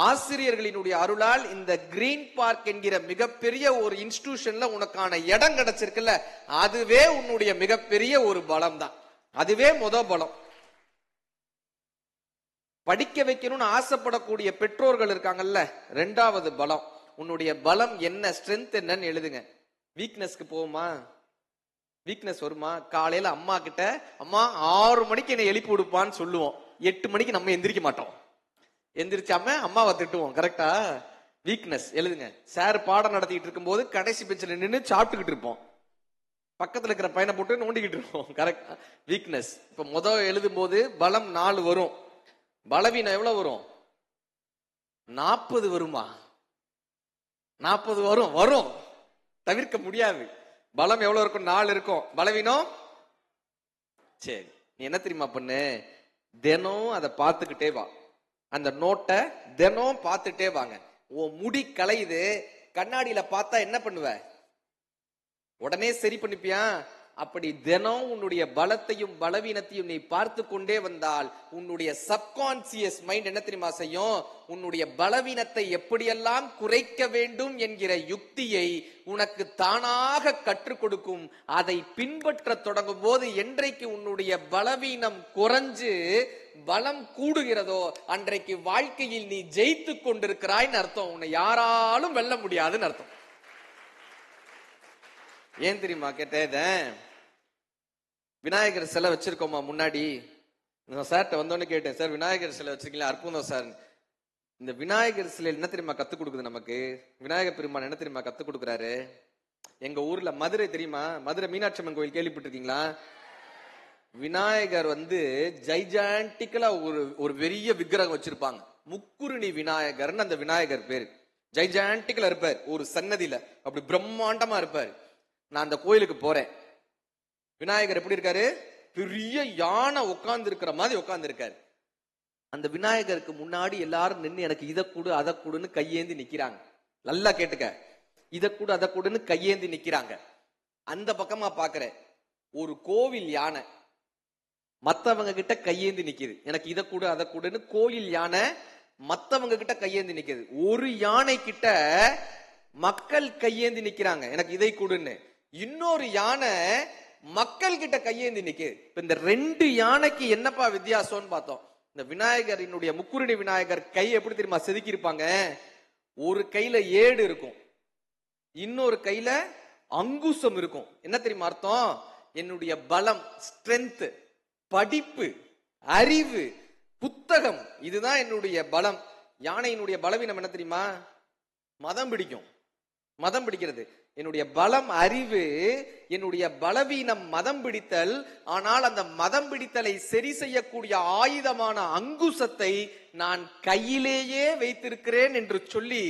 ஆசிரியர்களினுடைய அருளால் இந்த கிரீன் பார்க் என்கிற மிகப்பெரிய ஒரு இன்ஸ்டிடியூஷன்ல உனக்கான இடம் கிடைச்சிருக்குல்ல, அதுவே உன்னுடைய மிகப்பெரிய ஒரு பலம் தான். அதுவே பலம். படிக்க வைக்கணும்னு ஆசைப்படக்கூடிய பெற்றோர்கள் இருக்காங்கல்ல, ரெண்டாவது பலம். உன்னுடைய பலம் என்ன, ஸ்ட்ரென்த் என்னன்னு எழுதுங்க. வீக்னஸ்க்கு போகுமா? வீக்னஸ் வருமா? காலையில அம்மா கிட்ட அம்மா 6 மணிக்கு என்னை எழுப்பி விடுப்பான்னு சொல்லுவோம். 8 மணிக்கு நம்ம எந்திரிக்க மாட்டோம். எந்திரிச்சாம அம்மாவை திட்டுவோம். கரெக்டா? வீக்னஸ் எழுதுங்க. சார் பாடம் நடத்திட்டு இருக்கும் போது கடைசி பெஞ்சில் நின்று சாப்பிட்டுக்கிட்டு இருப்போம். பக்கத்துல இருக்கிற பையனை போட்டு நோண்டிக்கிட்டு இருப்போம். கரெக்டா? வீக்னஸ். இப்ப எழுதும் போது பலம் 4 வரும். பலவீனம் எவ்வளவு வரும்? 40 வருமா? 40 வரும். வரும், தவிர்க்க முடியாது. பலம் எவ்வளவு இருக்கும்? 4 இருக்கும். பலவீனம் சரி, நீ என்ன தெரியுமா பண்ணு, தினம் அதை பார்த்துக்கிட்டே வா. அந்த நோட்டை தினம் பார்த்துட்டே வாங்க. உன் முடி கலையுது, கண்ணாடியில பார்த்தா என்ன பண்ணுவ? உடனே சரி பண்ணிப்பியா? அப்படி தினம் உன்னுடைய பலத்தையும் பலவீனத்தையும் நீ பார்த்து கொண்டே வந்தால் உன்னுடைய சப்கான்சியஸ் மைண்ட் என்ன தெரியுமா செய்யும்? உன்னுடைய பலவீனத்தை எப்படியெல்லாம் குறைக்க வேண்டும் என்கிற யுக்தியை உனக்கு தானாக கற்றுக் கொடுக்கும். அதை பின்பற்ற தொடங்கும் போது என்றைக்கு உன்னுடைய பலவீனம் குறைஞ்சு பலம் கூடுகிறதோ அன்றைக்கு வாழ்க்கையில் நீ ஜெயித்து கொண்டிருக்கிறாய்ன்னு அர்த்தம். உன்னை யாராலும் வெல்ல முடியாதுன்னு அர்த்தம். ஏன் தெரியுமா கேட்டேன்? விநாயகர் சிலை வச்சிருக்கோமா முன்னாடி? சார்ட்ட வந்தோன்னு கேட்டேன், சார் விநாயகர் சிலை வச்சிருக்கீங்களா? அற்புதம் சார். இந்த விநாயகர் சிலை என்ன தெரியுமா கத்து கொடுக்குது நமக்கு? விநாயகர் பெருமான் என்ன தெரியுமா கத்து கொடுக்குறாரு? எங்க ஊர்ல மதுரை தெரியுமா? மதுரை மீனாட்சி அம்மன் கோயில் கேள்விப்பட்டிருக்கீங்களா? விநாயகர் ஜைஜாண்டிக்கலா ஒரு பெரிய விக்கிரகம் வச்சிருப்பாங்க. முக்குருணி விநாயகர்னு அந்த விநாயகர் பேரு. ஜைஜாண்டிக்கலா இருப்பார், ஒரு சன்னதியில அப்படி பிரம்மாண்டமா இருப்பார். நான் அந்த கோயிலுக்கு போறேன். விநாயகர் எப்படி இருக்காரு? பெரிய யானை உட்கார்ந்து இருக்கிற மாதிரி உட்கார்ந்து இருக்காரு. அந்த விநாயகருக்கு முன்னாடி எல்லாரும் நின்று எனக்கு இதை கூடு அதை கூடுன்னு கையேந்தி நிக்கிறாங்க. நல்லா கேட்டுக்க, இதை கூடு அதை கூடுன்னு கையேந்தி நிக்கிறாங்க. அந்த பக்கமா பாக்குறேன், ஒரு கோவில் யானை மத்தவங்க கிட்ட கையேந்தி நிக்குது. எனக்கு இதை கூடு அதை கூடுன்னு கோயில் யானை மத்தவங்க கிட்ட கையேந்தி நிக்குது. ஒரு யானை கிட்ட மக்கள் கையேந்தி நிக்கிறாங்க, எனக்கு இதை கூடுன்னு. இன்னொரு யானை மக்கள் கிட்ட கையேந்தி நிக்குது. இந்த 2 யானைக்கு என்னப்பா வித்தியாசம்னு பார்த்தோம். இந்த விநாயகரினுடைய முக்குருணி விநாயகர் கை எப்படி தெரியுமா செதுக்கி இருப்பாங்க? ஒரு கையில ஏடு இருக்கும், இன்னொரு கையில அங்குசம் இருக்கும். என்ன தெரியுமா அர்த்தம்? என்னுடைய பலம், ஸ்ட்ரென்த், படிப்பு, அறிவு, புத்தகம், இதுதான் என்னுடைய பலம். யானையினுடைய பலவீனம் என்ன தெரியுமா? மதம் பிடிக்கும். மதம் பிடிக்கிறது. என்னுடைய பலம் அறிவு, என்னுடைய பலவீனம் மதம் பிடித்தல். ஆனால் அந்த மதம் பிடித்தலை சரி செய்யக்கூடிய ஆயுதமான அங்குசத்தை நான் கையிலேயே வைத்திருக்கிறேன் என்று சொல்லி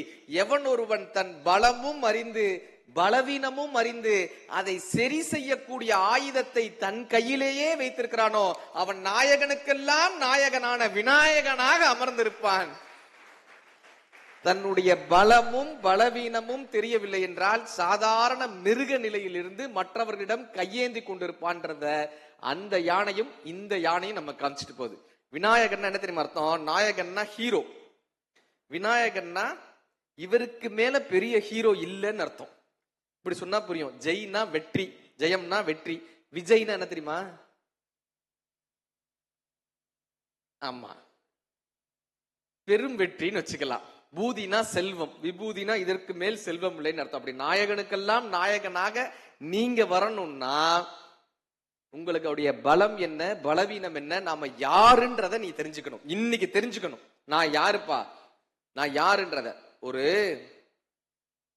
எவன் ஒருவன் தன் பலமும் அறிந்து பலவீனமும் அறிந்து அதை சரி செய்யக்கூடிய ஆயுதத்தை தன் கையிலேயே வைத்திருக்கிறானோ அவன் நாயகனுக்கெல்லாம் நாயகனான விநாயகனாக அமர்ந்திருப்பான். தன்னுடைய பலமும் பலவீனமும் தெரியவில்லை என்றால் சாதாரண மிருக நிலையிலிருந்து மற்றவர்களிடம் கையேந்தி கொண்டிருப்பான்றத அந்த யானையும் இந்த யானையும் நம்ம காமிச்சிட்டு போகுது. விநாயகன்னா என்ன தெரியுமா அர்த்தம்? நாயகன்னா ஹீரோ. விநாயகன்னா இவருக்கு மேல பெரிய ஹீரோ இல்லைன்னு அர்த்தம். இப்படி சொன்னா புரியும். ஜெய்னா வெற்றி, ஜெயம்னா வெற்றி. விஜய்னா என்ன தெரியுமா? ஆமா, பெரும் வெற்றின்னு வச்சுக்கலாம். பூதினா செல்வம், விபூதினா இதற்கு மேல் செல்வம் இல்லைன்னு அர்த்தம். அப்படி நாயகனுக்கெல்லாம் நாயகனாக நீங்க வரணும்னா உங்களுக்கு அவருடைய பலம் என்ன, பலவீனம் என்ன, நாம யாருன்றத நீ தெரிஞ்சுக்கணும். இன்னைக்கு தெரிஞ்சுக்கணும், நான் யாருப்பா, நான் யாருன்றத. ஒரு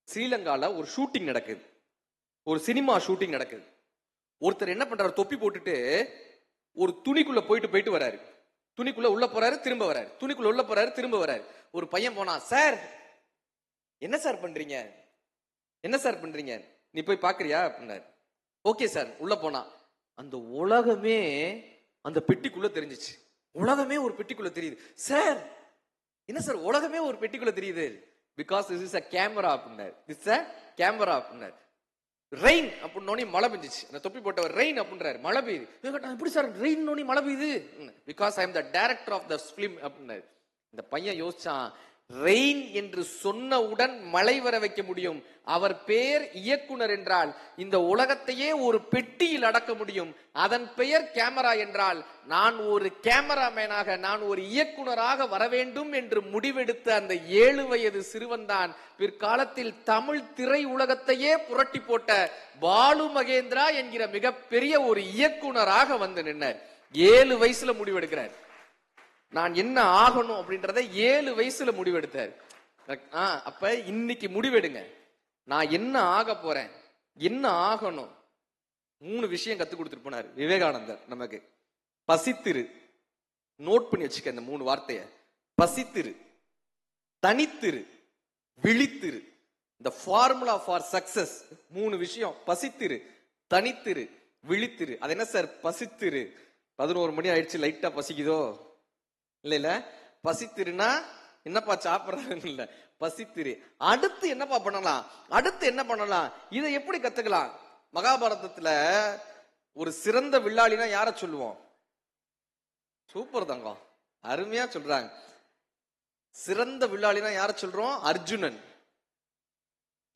ஸ்ரீலங்கால ஒரு ஷூட்டிங் நடக்குது, ஒரு சினிமா ஷூட்டிங் நடக்குது. ஒருத்தர் என்ன பண்றாரு, தொப்பி போட்டுட்டு ஒரு துணிக்குள்ள போயிட்டு வராரு. துணிக்குள்ள உள்ள போறாரு, திரும்ப வராரு, துணிக்குள்ள உள்ள போறாரு, திரும்ப வராரு. ஒரு பையன் போனா, சார் என்ன சார் பண்றீங்க, என்ன சார் பண்றீங்க, நீ போய் பாக்குறியா அப்படின்னாரு. Okay sir. உள்ள போனா அந்த உலகமே அந்த பெட்டிக்குள்ள தெரிஞ்சிச்சு. உலகமே ஒரு பெட்டிக்குள்ள தெரியுது. சார் என்ன சார் உலகமே ஒரு பெட்டிக்குள்ள தெரியுது? Because this is a camera அப்படின்னாரு. திஸ் a camera அப்படின்னாரு. ரெயின் அப்படின்னு மழை பெஞ்சிச்சு. அந்த தொப்பி போட்டவர் ரெயின் அப்படின்றாரு, மழை பெய்யுது. எப்படி சார் ரெயின் மழை பெய்யுது? Because I am the director of the film அப்படின்னாரு. இந்த பையன் யோசிச்சான், ரெயின் என்று சொன்னவுடன் மழை வர வைக்க முடியும். அவர் பேர் இயக்குனர் என்றால் இந்த உலகத்தையே ஒரு பெட்டியில் அடக்க முடியும். அதன் பெயர் கேமரா என்றால் நான் ஒரு கேமராமேனாக, நான் ஒரு இயக்குனராக வர வேண்டும் என்று முடிவெடுத்த அந்த 7 வயது சிறுவன்தான் பிற்காலத்தில் தமிழ் திரை உலகத்தையே புரட்டி போட்ட பாலு மகேந்திரா என்கிற மிகப்பெரிய ஒரு இயக்குனராக வந்து நின்றார். 7 வயசுல முடிவெடுக்கிறார். நான் என்ன ஆகணும் அப்படின்றத 7 வயசுல முடிவெடுத்தார். அப்ப இன்னைக்கு முடிவெடுங்க, நான் என்ன ஆக போறேன், என்ன ஆகணும். 3 விஷயம் கத்து கொடுத்துட்டு போனார் விவேகானந்தர் நமக்கு. பசித்திரு, நோட் பண்ணி வச்சுக்க இந்த 3 வார்த்தைய. பசித்திரு, தனித்திரு, விழித்திரு. இந்த ஃபார்முலா ஃபார் சக்சஸ் 3 விஷயம். பசித்திரு, தனித்திரு, விழித்திரு. அது என்ன சார் பசித்திரு? 11 மணி ஆயிடுச்சு, லைட்டா பசிக்குதோ? இல்ல பசித்திருனா என்னப்பா சாப்பிடுறது இல்ல, பசித்திரு. அடுத்து என்னப்பா பண்ணலாம், அடுத்து என்ன பண்ணலாம், இதை எப்படி கத்துக்கலாம்? மகாபாரதத்துல ஒரு சிறந்த வில்லாளினா யார சொல்லுவோம்? சூப்பர் தங்கம், அருமையா சொல்றாங்க. சிறந்த வில்லாளினா யார சொல்றோம்? அர்ஜுனன்.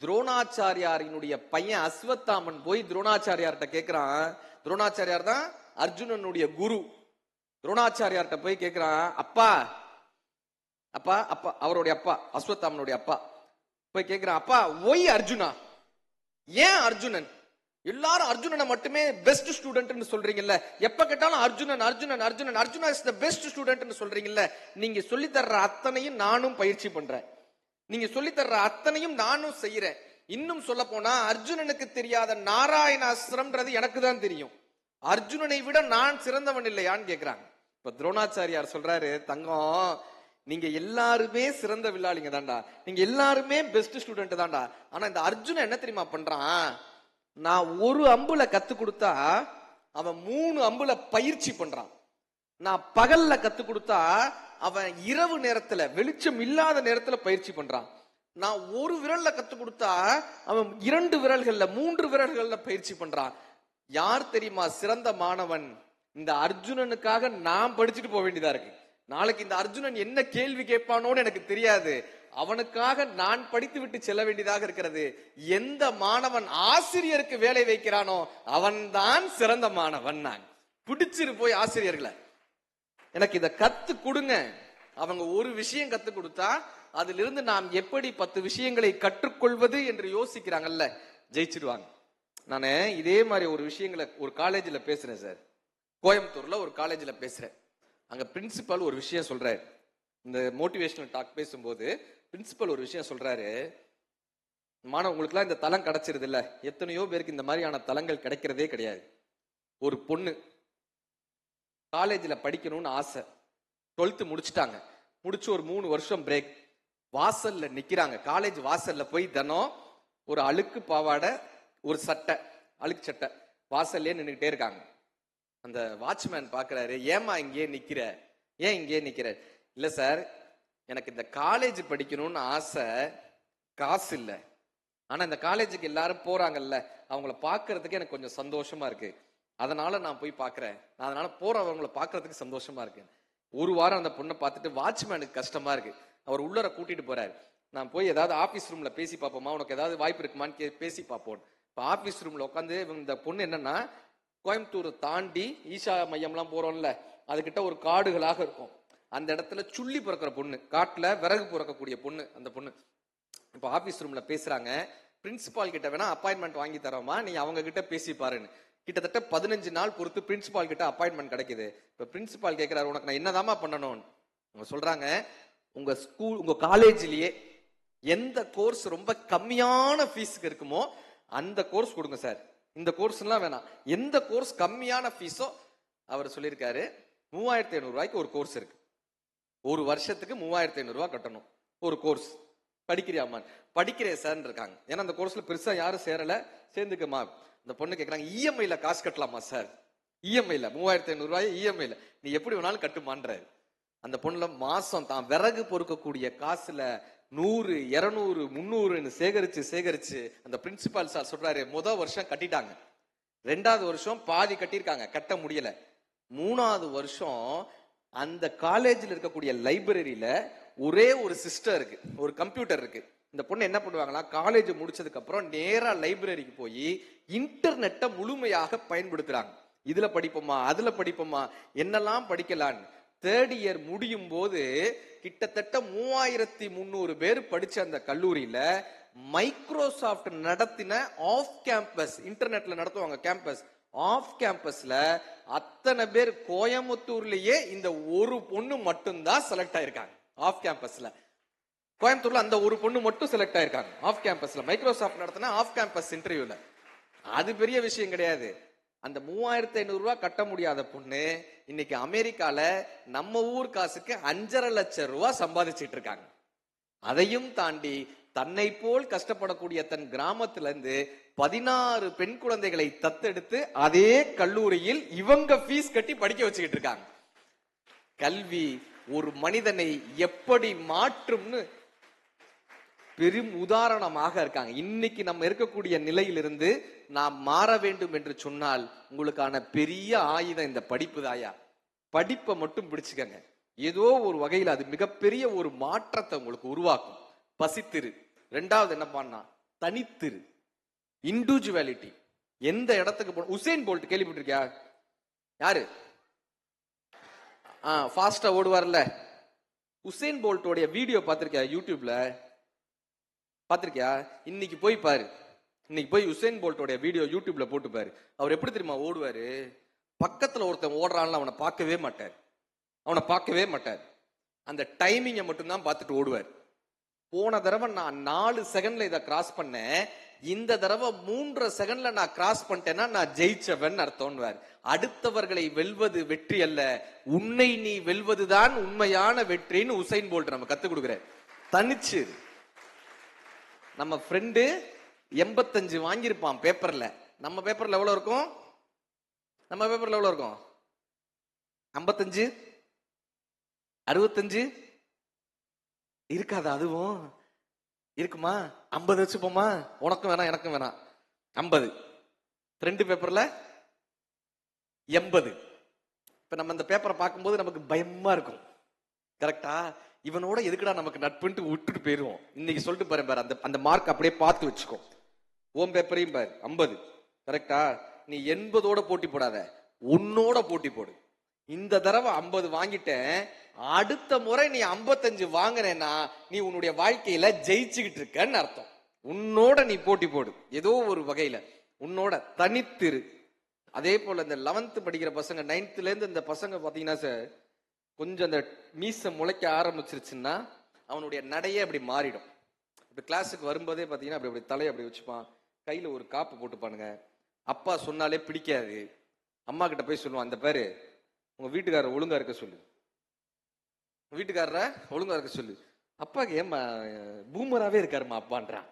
துரோணாச்சாரியாரினுடைய பையன் அஸ்வத்தாமன் போய் துரோணாச்சாரியார்கிட்ட கேட்கிறான். துரோணாச்சாரியார் தான் அர்ஜுனனுடைய குரு. துரோணாச்சாரியார்கிட்ட போய் கேட்கிறான், அப்பா அப்பா அப்பா, அவருடைய அப்பா அஸ்வத்தாமனுடைய அப்பா போய் கேட்கிறான், அப்பா ஒய் அர்ஜுனா, ஏன் அர்ஜுனன்? எல்லாரும் அர்ஜுனனை மட்டுமே பெஸ்ட் ஸ்டூடெண்ட் சொல்றீங்கல்ல, எப்ப கேட்டாலும் Arjunan Arjunan Arjunan, Arjuna is the best student சொல்றீங்கல்ல, நீங்க சொல்லி தர்ற அத்தனையும் நானும் பயிற்சி பண்றேன், நீங்க சொல்லி தர்ற அத்தனையும் நானும் செய்யறேன். இன்னும் சொல்ல போனா அர்ஜுனனுக்கு தெரியாத நாராயணாஸ்திரம்ன்றது எனக்கு தான் தெரியும். அர்ஜுனனை விட நான் சிறந்தவன் இல்லையான்னு கேக்குறாங்க. இப்ப துரோணாச்சாரியார் சொல்றாரு, தங்கம் நீங்க எல்லாருமே சிறந்த வில்லாளிங்க தான்டா, நீங்க எல்லாருமே பெஸ்ட் ஸ்டூடெண்ட் தான்டா. ஆனா இந்த அர்ஜுனன் என்ன தெரியுமா பண்றான், நான் ஒரு அம்புல கத்து கொடுத்தா அவன் 3 அம்புல பயிற்சி பண்றான். நான் பகல்ல கத்து கொடுத்தா அவன் இரவு நேரத்துல, வெளிச்சம் இல்லாத நேரத்துல பயிற்சி பண்றான். நான் ஒரு விரல்ல கத்து கொடுத்தா அவன் 2 விரல்கள்ல 3 விரல்கள்ல பயிற்சி பண்றான். யார் தெரியுமா சிறந்த மாணவன்? இந்த அர்ஜுனனுக்காக நான் படிச்சுட்டு போக வேண்டியதா இருக்கு. நாளைக்கு இந்த அர்ஜுனன் என்ன கேள்வி கேட்பானோன்னு எனக்கு தெரியாது, அவனுக்காக நான் படித்து விட்டு செல்ல வேண்டியதாக இருக்கிறது. எந்த மாணவன் ஆசிரியருக்கு வேலை வைக்கிறானோ அவன் தான் சிறந்த மாணவன். நான் பிடிச்சிரு போய் ஆசிரியர்களை, எனக்கு இத கத்து கொடுங்க. அவங்க ஒரு விஷயம் கத்து கொடுத்தா அதிலிருந்து நாம் எப்படி 10 விஷயங்களை கற்றுக்கொள்வது என்று யோசிக்கிறாங்கல்ல, ஜெயிச்சிடுவாங்க. நான் இதே மாதிரி ஒரு விஷயங்களை ஒரு காலேஜ்ல பேசுறேன் சார், கோயம்புத்தூர்ல ஒரு காலேஜ்ல பேசுறேன். அங்க பிரின்சிபல் ஒரு விஷயம் சொல்றாரு. இந்த மோட்டிவேஷனல் டாக் பேசும்போது பிரின்சிபல் ஒரு விஷயம் சொல்றாரு, மாணவங்களுக்கு எல்லாம் இந்த தளம் கிடைச்சிருது இல்ல, எத்தனையோ பேருக்கு இந்த மாதிரியான தளங்கள் கிடைக்கிறதே கிடையாது. ஒரு பொண்ணு காலேஜ்ல படிக்கணும்னு ஆசை, 12th முடிச்சுட்டாங்க, முடிச்சு ஒரு 3 வருஷம் பிரேக், வாசல்ல நிக்கிறாங்க. காலேஜ் வாசல்ல போய் தினம் ஒரு அழுக்கு பாவாடை ஒரு சட்டை, அழுக்கு சட்டை வாசல்லே நின்றுகிட்டே இருக்காங்க. அந்த வாட்ச்மேன் பாக்குறாரு, ஏமா இங்கே நிக்கிற, ஏன் இங்கே நிக்கிற? இல்ல சார், எனக்கு இந்த காலேஜ் படிக்கணும்னு ஆசை, காசு இல்ல, ஆனா இந்த காலேஜுக்கு எல்லாரும் போறாங்கல்ல, அவங்கள பாக்குறதுக்கு எனக்கு கொஞ்சம் சந்தோஷமா இருக்கு, அதனால நான் போய் பாக்குறேன், அதனால போறவங்களை பாக்குறதுக்கு சந்தோஷமா இருக்கு. ஒரு வாரம் அந்த பொண்ணை பார்த்துட்டு வாட்ச்மேனுக்கு கஷ்டமா இருக்கு, அவர் உள்ளர கூட்டிட்டு போறாரு. நான் போய் ஏதாவது ஆபீஸ் ரூம்ல பேசி பார்ப்போமா, உனக்கு ஏதாவது வாய்ப்பு இருக்குமான்னு பேசி பார்ப்போம். இப்போ ஆபீஸ் ரூம்ல உட்காந்து இந்த பொண்ணு என்னன்னா, கோயம்புத்தூர் தாண்டி ஈஷா மையம்லாம் போறோம்ல, அதுகிட்ட ஒரு காடுகளாக இருக்கும், அந்த இடத்துல சுள்ளி பிறக்கிற பொண்ணு, காட்டுல விறகு பிறக்கக்கூடிய பொண்ணு அந்த பொண்ணு. இப்போ ஆபீஸ் ரூம்ல பேசுறாங்க, பிரின்சிபால் கிட்ட வேணா அப்பாயின்மெண்ட் வாங்கி தரோமா, நீ அவங்க கிட்ட பேசி பாருன்னு. கிட்டத்தட்ட 15 நாள் பொறுத்து பிரின்சிபால் கிட்ட அப்பாயின்மெண்ட் கிடைக்குது. இப்ப பிரின்சிபால் கேட்கிறாரு, உனக்கு நான் என்னதாமா பண்ணணும்? அவங்க சொல்றாங்க, உங்க ஸ்கூல் உங்க காலேஜ்லயே எந்த கோர்ஸ் ரொம்ப கம்மியான ஃபீஸுக்கு இருக்குமோ அந்த கோர்ஸ் கொடுங்க சார், இந்த கோர்ஸ் எல்லாம் வேணாம், எந்த கோர்ஸ் கம்மியான ஃபீஸோ. அவர் சொல்லியிருக்காரு, 3500 ரூபாய்க்கு ஒரு கோர்ஸ் இருக்கு, ஒரு வருஷத்துக்கு 3500 ரூபாய் கட்டணும் ஒரு கோர்ஸ், படிக்கிறியாமா? படிக்கிறேன் சார் இருக்காங்க. ஏன்னா அந்த கோர்ஸ்ல பெருசா யாரும் சேரல, சேர்ந்துக்கமா. அந்த பொண்ணு கேட்கறாங்க, இஎம்ஐல காசு கட்டலாமா சார்? இஎம்ஐல 3500 ரூபாய் இஎம்ஐல நீ எப்படி வேணாலும் கட்டுமான்றாரு. அந்த பொண்ணுல மாசம் தான் விறகு பொறுக்கக்கூடிய காசுல 100, 200, 300 சேகரிச்சு அந்த பிரின்சிபால் சார் சொல்றாரு, முதல் வருஷம் கட்டிட்டாங்க, 2வது வருஷம் பாதி கட்டியிருக்காங்க, கட்ட முடியல. 3வது வருஷம் அந்த காலேஜில் இருக்கக்கூடிய லைப்ரரியில ஒரே ஒரு சிஸ்டம் இருக்கு, ஒரு கம்ப்யூட்டர் இருக்கு. இந்த பொண்ணு என்ன பண்ணுவாங்களா, காலேஜ் முடிச்சதுக்கு அப்புறம் நேரா லைப்ரரிக்கு போய் இன்டர்நெட்டை முழுமையாக பயன்படுத்துறாங்க. இதுல படிப்போமா, அதுல படிப்போமா, என்னெல்லாம் படிக்கலான்னு. 3rd இயர் முடியும் போது கிட்டத்தட்ட 3300 பேர் படிச்ச அந்த கல்லூரியில மைக்ரோசாஃப்ட் நடத்தின ஆஃப் கேம்பஸ், இன்டர்நெட்ல நடத்துவாங்க கேம்பஸ், ஆஃப் கேம்பஸ்ல அத்தனை பேர் கோயம்புத்தூர்லயே இந்த ஒரு பொண்ணு மட்டும்தான் செலக்ட் ஆயிருக்காங்க. ஆஃப் கேம்பஸ்ல கோயம்புத்தூர்ல அந்த ஒரு பொண்ணு மட்டும் செலக்ட் ஆயிருக்காங்க ஆஃப் கேம்பஸ்ல, மைக்ரோசாஃப்ட் நடத்தின ஆஃப் கேம்பஸ் இன்டர்வியூல. அது பெரிய விஷயம் கிடையாது. அந்த 3500 ரூபாய் கட்ட முடியாத பொண்ணு இன்னைக்கு அமெரிக்கால நம்ம ஊர் காசுக்கு 5.5 லட்சம் ரூபாய் சம்பாதிச்சிட்டு இருக்காங்க. அதையும் தாண்டி தன்னை போல் கஷ்டப்படக்கூடிய தன் கிராமத்துல இருந்து 16 பெண் குழந்தைகளை தத்தெடுத்து அதே கல்லூரியில் இவங்க ஃபீஸ் கட்டி படிக்க வச்சுக்கிட்டு இருக்காங்க. கல்வி ஒரு மனிதனை எப்படி மாற்றும்னு பெரும் உதாரணமாக இருக்காங்க. இன்னைக்கு நம்ம இருக்கக்கூடிய நிலையிலிருந்து நாம் மாற வேண்டும் என்று சொன்னால் உங்களுக்கான பெரிய ஆயுதம் இந்த படிப்பு தாயா. படிப்பை மட்டும் பிடிச்சுக்கங்க, ஏதோ ஒரு வகையில் அது மிகப்பெரிய ஒரு மாற்றத்தை உங்களுக்கு உருவாக்கும். பசித்திரு. 2வது என்ன பண்ணா, தனித்திரு, இண்டிவிஜுவாலிட்டி. எந்த இடத்துக்கு போ, உசேன் போல்ட் கேள்விப்பட்டிருக்கியா? யாரு ஃபாஸ்டா ஓடுவார்ல, உசேன் போல்ட்டோடைய வீடியோ பார்த்திருக்கியா? யூடியூப்ல பார்த்திருக்கியா? இன்னைக்கு போய் பாரு, இன்னைக்கு போய் உசேன் போல்ட்டோடைய வீடியோ யூடியூப்ல போட்டு பாரு. அவர் எப்படி தெரியுமா ஓடுவாரு? பக்கத்துல ஒருத்தன் ஓடுறான்னு அவனை பார்க்கவே மாட்டார், அந்த டைமிங்கை மட்டும்தான் பார்த்துட்டு ஓடுவார். போன தடவை நான் 4 செகண்ட்ல இதை கிராஸ் பண்ணேன், இந்த தடவை 3 செகண்ட்ல நான் கிராஸ் பண்ணிட்டேன்னா நான் ஜெயிச்சவன் அர்த்தம்வார். அடுத்தவர்களை வெல்வது வெற்றி அல்ல, உன்னை நீ வெல்வதுதான் உண்மையான வெற்றின்னு உசைன் போல்ட் நம்ம கத்து கொடுக்குற. தனிச்சு நம்ம ஃப்ரெண்டு 85 வாங்கியிருப்பான் பேப்பர்ல, நம்ம பேப்பர்ல எவ்வளவு இருக்கும்? 55 65 இருக்காது. அதுவும் இருக்குமா? 50 வச்சுப்போமா? உனக்கும் வேணாம் எனக்கும் வேணாம். 50 ஃப்ரெண்டு பேப்பர்ல 80. இப்ப நம்ம இந்த பேப்பரை பார்க்கும்போது நமக்கு பயமா இருக்கும், கரெக்டா? இவனோட எதுக்குடா நமக்கு நட்புன்ட்டு விட்டுட்டு போயிருவோம். இன்னைக்கு சொல்லிட்டு பாரு, அந்த மார்க் அப்படியே பார்த்து வச்சுக்கோ. ஓம் பேப்பரையும் பாரு 50, கரெக்டா? நீ 80ஓட போட்டி போடாத, உன்னோட போட்டி போடு. இந்த தடவை 50 வாங்கிட்டேன், அடுத்த முறை நீ 55 வாங்கினேன்னா நீ உன்னுடைய வாழ்க்கையில ஜெயிச்சுக்கிட்டு இருக்கன்னு அர்த்தம். உன்னோட நீ போட்டி போடு, ஏதோ ஒரு வகையில உன்னோட தனித்திரு. அதே போல இந்த 11th படிக்கிற பசங்க, 9th இருந்து இந்த பசங்க பாத்தீங்கன்னா சார், கொஞ்சம் அந்த மீச முளைக்க ஆரம்பிச்சிருச்சுன்னா அவனுடைய நடையே அப்படி மாறிடும். இப்ப கிளாஸுக்கு வரும்போதே பாத்தீங்கன்னா அப்படி தலையை அப்படி வச்சுப்பான், கையில ஒரு காப்பு போட்டுப்பானுங்க. அப்பா சொன்னாலே பிடிக்காது, அம்மா கிட்ட போய் சொல்லுவான், அந்த பேரு உங்க வீட்டுக்காரர் ஒழுங்கா இருக்க சொல்லு, அப்பாக்கு ஏமா பூமராவே இருக்காருமா அப்பான்றான்.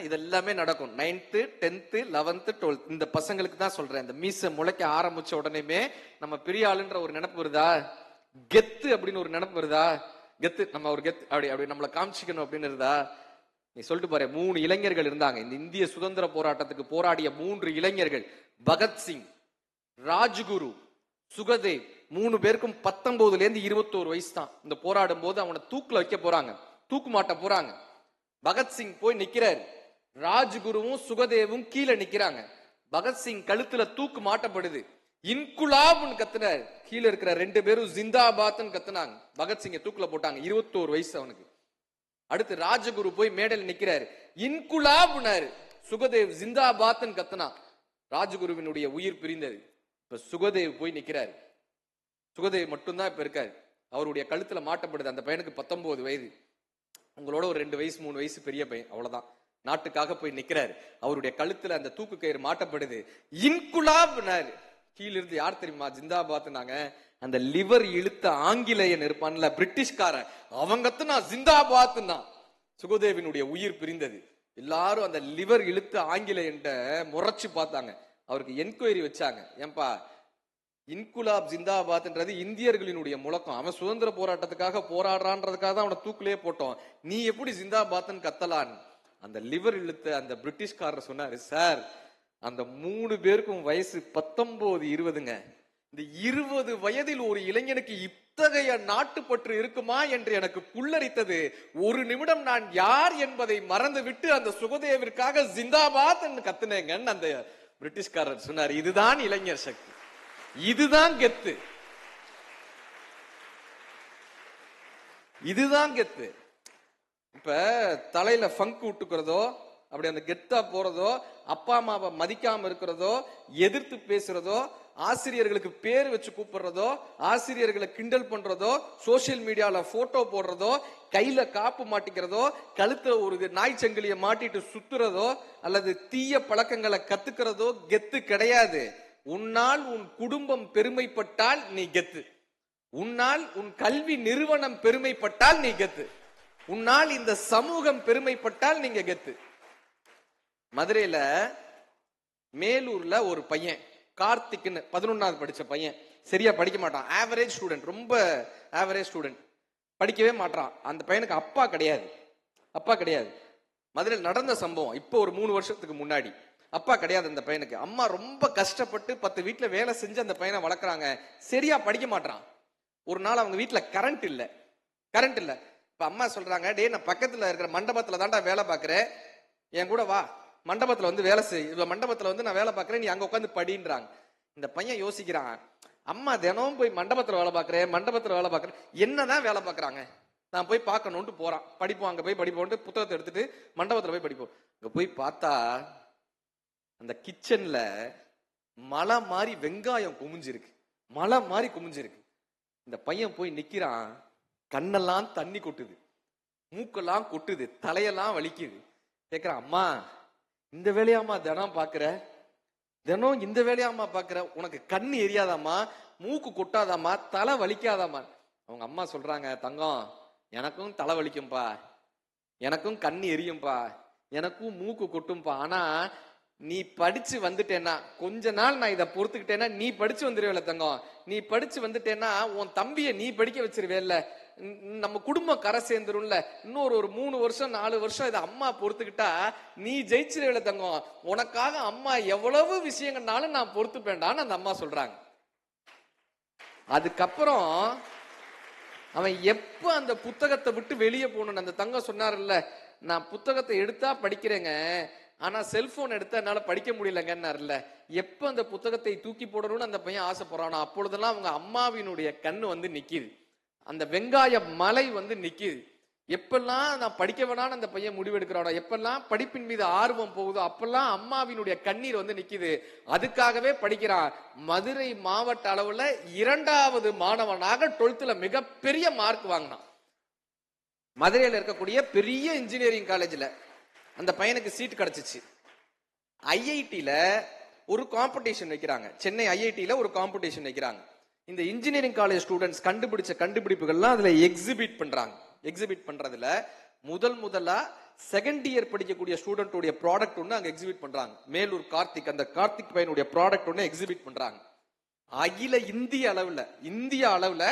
இதெல்லாமே நடக்கும் 9th 10th 11th 12th இந்த பசங்களுக்கு தான் சொல்றேன். இந்த மீச முளைக்க ஆரம்பிச்ச உடனேமே நம்ம பெரிய ஆளுன்ற ஒரு நினைப்பு வருதா, கெத்து அப்படின்னு ஒரு நினைப்பு வருதா, கெத்து நம்ம ஒரு கெத்து அப்படி நம்மளை காமிச்சிக்கணும் அப்படின்னு இருந்தா, நீ சொல்லிட்டு பாரு. 3 இளைஞர்கள் இருந்தாங்க இந்த இந்திய சுதந்திர போராட்டத்துக்கு போராடிய 3 இளைஞர்கள், பகத்சிங், ராஜ்குரு, சுகதேவ். 3 பேருக்கும் 19ல இருந்து 21 வயசு தான். இந்த போராடும் போது அவனை தூக்குல வைக்க போறாங்க, தூக்கு மாட்ட போறாங்க. பகத்சிங் போய் நிக்கிறாரு, ராஜ்குருவும் சுகதேவும் கீழே நிக்கிறாங்க. பகத்சிங் கழுத்துல தூக்கு மாட்டப்படுது, இன்குலாப்னு கத்துனாரு. கீழே இருக்கிற 2 பேரும் ஜிந்தாபாத்னு கத்துனாங்க. பகத்சிங்க தூக்குல போட்டாங்க, 21 வயசு அவனுக்கு. அடுத்து ராஜகுரு போய் மேடையில் நிக்கிறாரு, இன்குலாப்னாரு. சுகதேவ் ஜிந்தாபாத்னு கத்துனா, ராஜகுருவினுடைய உயிர் பிரிந்தது. இப்ப சுகதேவ் போய் நிக்கிறாரு, சுகதேவ் மட்டும்தான் இப்ப இருக்காரு. அவருடைய கழுத்துல மாட்டப்படுது. அந்த பையனுக்கு 19 வயது, உங்களோட ஒரு 2 வயசு 3 வயசு பெரிய பையன், அவ்வளவுதான். நாட்டுக்காக போய் நிக்கிறாரு, அவருடைய கழுத்துல அந்த தூக்கு கயிறு மாட்டப்படுது. இன்குலாப்னாரு. கீழிருந்து யார் தெரியுமா ஜிந்தாபாத்னாங்க? அந்த லிவர் இழுத்த ஆங்கிலேயன் இருப்பான்ல, பிரிட்டிஷ்காரன், அவங்கத்தான் ஜிந்தாபாத்னா. சுகதேவினுடைய உயிர் பிரிந்தது. எல்லாரும் அந்த லிவர் இழுத்த ஆங்கிலேயன்ட்ட முறைச்சு பார்த்தாங்க. அவருக்கு என்கொயரி வச்சாங்க, ஏன்பா இன்குலாப் ஜிந்தாபாத்ன்றது இந்தியர்களினுடைய முழக்கம். அவன் சுதந்திர போராட்டத்துக்காக போராடுறான்றதுக்காக தான் அவனை தூக்கிலே போட்டோம். நீ எப்படி ஜிந்தாபாத்னு கத்தலான்? அந்த லிவர் இழுத்த அந்த பிரிட்டிஷ்காரர் சொன்னாரு, சார் அந்த 3 பேருக்கும் வயசு 19, 20ங்க. இந்த 20 வயதில் ஒரு இளைஞனுக்கு இத்தகைய நாட்டுப்பற்று இருக்குமா என்று எனக்கு புல்லரித்தது. ஒரு நிமிடம் நான் யார் என்பதை மறந்து விட்டு அந்த சுகதேவிற்காக ஜிந்தாபாத் கத்துனேங்கன்னு அந்த பிரிட்டிஷ்காரர் சொன்னார். இதுதான் இளைஞர் சக்தி, இதுதான் கெத்து, இதுதான் கெத்து. இப்ப தலையில ஃபங்க் விட்டுக்கிறதோ, அப்படி அந்த கெத்தா போறதோ, அப்பா அம்மாவை மதிக்காம இருக்கிறதோ, எதிர்த்து பேசுறதோ, ஆசிரியர்களுக்கு பேர் வச்சு கூப்பிடுறதோ, ஆசிரியர்களை கிண்டல் பண்றதோ, சோசியல் மீடியால போட்டோ போடுறதோ, கையில காப்பு மாட்டிக்கிறதோ, கழுத்துல ஒரு நாய் சங்கிலிய மாட்டிட்டு சுத்துறதோ, அல்லது தீய பழக்கங்களை கத்துக்கிறதோ கெத்து கிடையாது. உன்னால் உன் குடும்பம் பெருமைப்பட்டால் நீ கெத்து. உன்னால் உன் கல்வி நிறுவனம் பெருமைப்பட்டால் நீ கெத்து. உன்னால் இந்த சமூகம் பெருமைப்பட்டால் நீங்க கெத்து. மதுரையில மேலூர்ல ஒரு பையன் கார்த்திக்னு 11வது படிச்ச பையன், சரியா படிக்க மாட்டான், ஆவரேஜ் ஸ்டூடெண்ட், ரொம்ப ஆவரேஜ் ஸ்டூடெண்ட், படிக்கவே மாட்டான். அந்த பையனுக்கு அப்பா கிடையாது, அப்பா கிடையாது. மதுரையில் நடந்த சம்பவம், இப்போ ஒரு 3 வருஷத்துக்கு முன்னாடி. அப்பா கிடையாது அந்த பையனுக்கு. அம்மா ரொம்ப கஷ்டப்பட்டு 10 வீட்டுல வேலை செஞ்சு அந்த பையனை வளர்க்குறாங்க. சரியா படிக்க மாட்டான். ஒரு நாள் அவங்க வீட்டுல கரண்ட் இல்ல. இப்ப அம்மா சொல்றாங்க, டே நான் பக்கத்துல இருக்கிற மண்டபத்துல தான்டா வேலை பாக்குறேன், என் கூட வா, மண்டபத்துல வந்து வேலை செய், மண்டபத்துல வந்து நான் வேலை பாக்குறேன், நீ அங்க உட்காந்து படின்றாங்க. இந்த பையன் யோசிக்கிறான், அம்மா தினமும் போய் மண்டபத்துல வேலை பாக்குறேன், என்னதான் வேலை பாக்குறாங்க, நான் போய் பார்க்கணும்னு போறான். படிப்போம், அங்க போய் படிப்போம், புத்தகத்தை எடுத்துட்டு மண்டபத்துல போய் படிப்போம். அங்க போய் பார்த்தா அந்த கிச்சன்ல மலை மாதிரி வெங்காயம் குமிஞ்சிருக்கு, மலை மாதிரி குமிஞ்சிருக்கு. இந்த பையன் போய் நிக்கிறான், கண்ணெல்லாம் தண்ணி கொட்டுது, மூக்கெல்லாம் கொட்டுது, தலையெல்லாம் வலிக்குது. கேக்குறான், அம்மா இந்த வேலையாமா தினம் பாக்குற, தினம் இந்த வேலையாமா பாக்குற, உனக்கு கண்ணு எரியாதாமா, மூக்கு கொட்டாதாமா, தலை வலிக்காதாமா? அவங்க அம்மா சொல்றாங்க, தங்கம் எனக்கும் தலை வலிக்கும்பா, எனக்கும் கண்ணு எரியும்பா, எனக்கும் மூக்கு கொட்டும்பா, ஆனா நீ படிச்சு வந்துட்டேன்னா, கொஞ்ச நாள் நான் இதை பொறுத்துக்கிட்டேன்னா நீ படிச்சு வந்துருவேல தங்கம், நீ படிச்சு வந்துட்டேன்னா உன் தம்பிய நீ படிக்க வச்சிருவேல்ல, நம்ம குடும்பம் கரை சேர்ந்துரும்ல, இன்னொரு ஒரு 3 வருஷம் 4 வருஷம் இதை அம்மா பொறுத்துக்கிட்டா நீ ஜெயிச்சிருவேல தங்கம், உனக்காக அம்மா எவ்வளவு விஷயங்கள்னாலும் நான் பொறுத்துப்பேன்டான்னு அந்த அம்மா சொல்றாங்க. அதுக்கப்புறம் அவன் எப்ப அந்த புத்தகத்தை விட்டு வெளியே போகணும்னு அந்த தங்கம் சொன்னார்ல, நான் புத்தகத்தை எடுத்தா படிக்கிறேங்க, ஆனா செல்போன் எடுத்தா என்னால படிக்க முடியலங்கன்னாருல, எப்ப அந்த புத்தகத்தை தூக்கி போடணும்னு அந்த பையன் ஆசைப்படுறானோ அப்பொழுதெல்லாம் அவங்க அம்மாவினுடைய கண்ணு வந்து நிக்குது, அந்த வெங்காய மலை வந்து நிக்குது. எப்பெல்லாம் நான் படிக்க வேணான்னு அந்த பையன் முடிவெடுக்கிறானோ, எப்பெல்லாம் படிப்பின் மீது ஆர்வம் போகுதோ அப்பெல்லாம் அம்மாவினுடைய கண்ணீர் வந்து நிக்குது. அதுக்காகவே படிக்கிறான். மதுரை மாவட்ட அளவுல 2வது மாணவனாக 12th மிகப்பெரிய மார்க் வாங்கினான். மதுரையில் இருக்கக்கூடிய பெரிய இன்ஜினியரிங் காலேஜ்ல அந்த பையனுக்கு சீட் கிடைச்சிச்சு. ஐஐடில ஒரு காம்படிஷன் வைக்கிறாங்க, சென்னை ஐஐடில ஒரு காம்படிஷன் வைக்கிறாங்க. இந்த இன்ஜினியரிங் காலேஜ் ஸ்டூடெண்ட்ஸ் கண்டுபிடிச்ச கண்டுபிடிப்புகள்லாம் அதுல எக்ஸிபிட் பண்றாங்க. எக்ஸிபிட் பண்றதுல முதலா செகண்ட் இயர் படிக்கக்கூடிய ஸ்டூடெண்டோட ப்ராடக்ட் ஒன்று அங்க எக்ஸிபிட் பண்றாங்க. மேலூர் கார்த்திக், அந்த கார்த்திக் பையனுடைய ப்ராடக்ட் ஒன்று எக்ஸிபிட் பண்றாங்க. அகில இந்திய அளவுல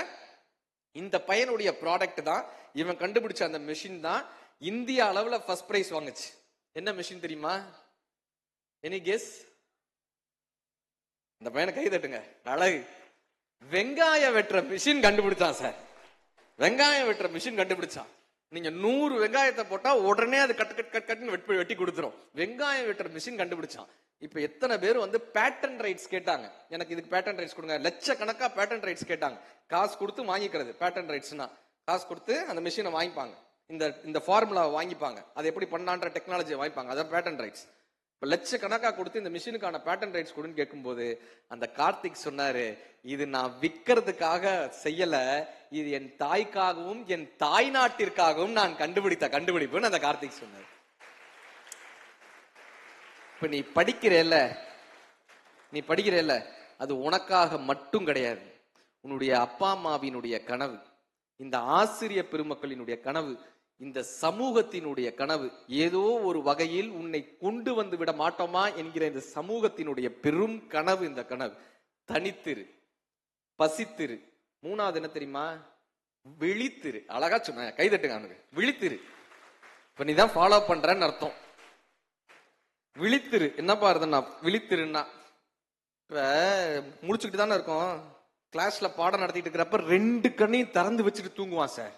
இந்த பையனுடைய ப்ராடக்ட் தான், இவன் கண்டுபிடிச்ச அந்த மெஷின் தான் இந்திய அளவுல ஃபர்ஸ்ட் பிரைஸ் வாங்குச்சு. என்ன மெஷின் தெரியுமா? Any guess? இந்த பையனை கை தட்டுங்க. அழகு வெங்காய வெட்டுற மிஷின் கண்டுபிடிச்சான் சார். வெங்காயம் வெட்டுற மிஷின் கண்டுபிடிச்சான். நீங்க 100 வெங்காயத்தை போட்டா உடனே அது கட்டுன்னு வெட்டி கொடுத்துரும். வெங்காயம் வெட்டுற மிஷின் கண்டுபிடிச்சான். இப்ப எத்தனை பேர் வந்து பேட்டன் ரைட்ஸ் கேட்டாங்க, எனக்கு இதுக்கு பேட்டன் ரைட்ஸ் கொடுங்க, லட்சக்கணக்கா பேட்டன் ரைட்ஸ் கேட்டாங்க. காசு கொடுத்து வாங்கிக்கிறது. பேட்டன் ரைட்ஸ்னா காசு கொடுத்து அந்த மிஷினை வாங்கிப்பாங்க, இந்த ஃபார்முலாவை வாங்கிப்பாங்க, அதை எப்படி பண்ணான்ற டெக்னாலஜியை வாங்கிப்பாங்க, அதான் பேட்டன் ரைட்ஸ். இப்ப லட்சக்கணக்கா கொடுத்து இந்த மிஷினுக்கான பேட்டன் ரைட்ஸ் கொடுன்னு கேட்கும்போது அந்த கார்த்திக் சொன்னாரு, இது நான் விற்கிறதுக்காக செய்யல, இது என் தாய்க்காகவும் என் தாய் நாட்டிற்காகவும் நான் கண்டுபிடித்த கண்டுபிடிப்புன்னு அந்த கார்த்திக் சொன்னார். இப்ப நீ படிக்கிறேல்ல, அது உனக்காக மட்டும் கிடையாது, உன்னுடைய அப்பா அம்மாவினுடைய கனவு, இந்த ஆசிரிய பெருமக்களினுடைய கனவு, இந்த சமூகத்தினுடைய கனவு. ஏதோ ஒரு வகையில் உன்னை கொண்டு வந்து விட மாட்டோமா என்கிற இந்த சமூகத்தினுடைய பெரும் கனவு. இந்த கனவு தனித்திரு, பசித்திரு. மூணாவது என்ன தெரியுமா? விழித்திரு. அழகா சொன்ன, கைதட்டுங்க அவனுக்கு. விழித்திரு. இப்ப நீ தான் ஃபாலோ பண்றன்னு அர்த்தம். விழித்திரு என்னப்பா இருந்தா விழித்திருன்னா, இப்ப முடிச்சுக்கிட்டு தானே இருக்கோம், கிளாஸ்ல பாடம் நடத்திட்டு இருக்கிறப்ப 2 கண்ணையும் திறந்து வச்சுட்டு தூங்குவான் சார்.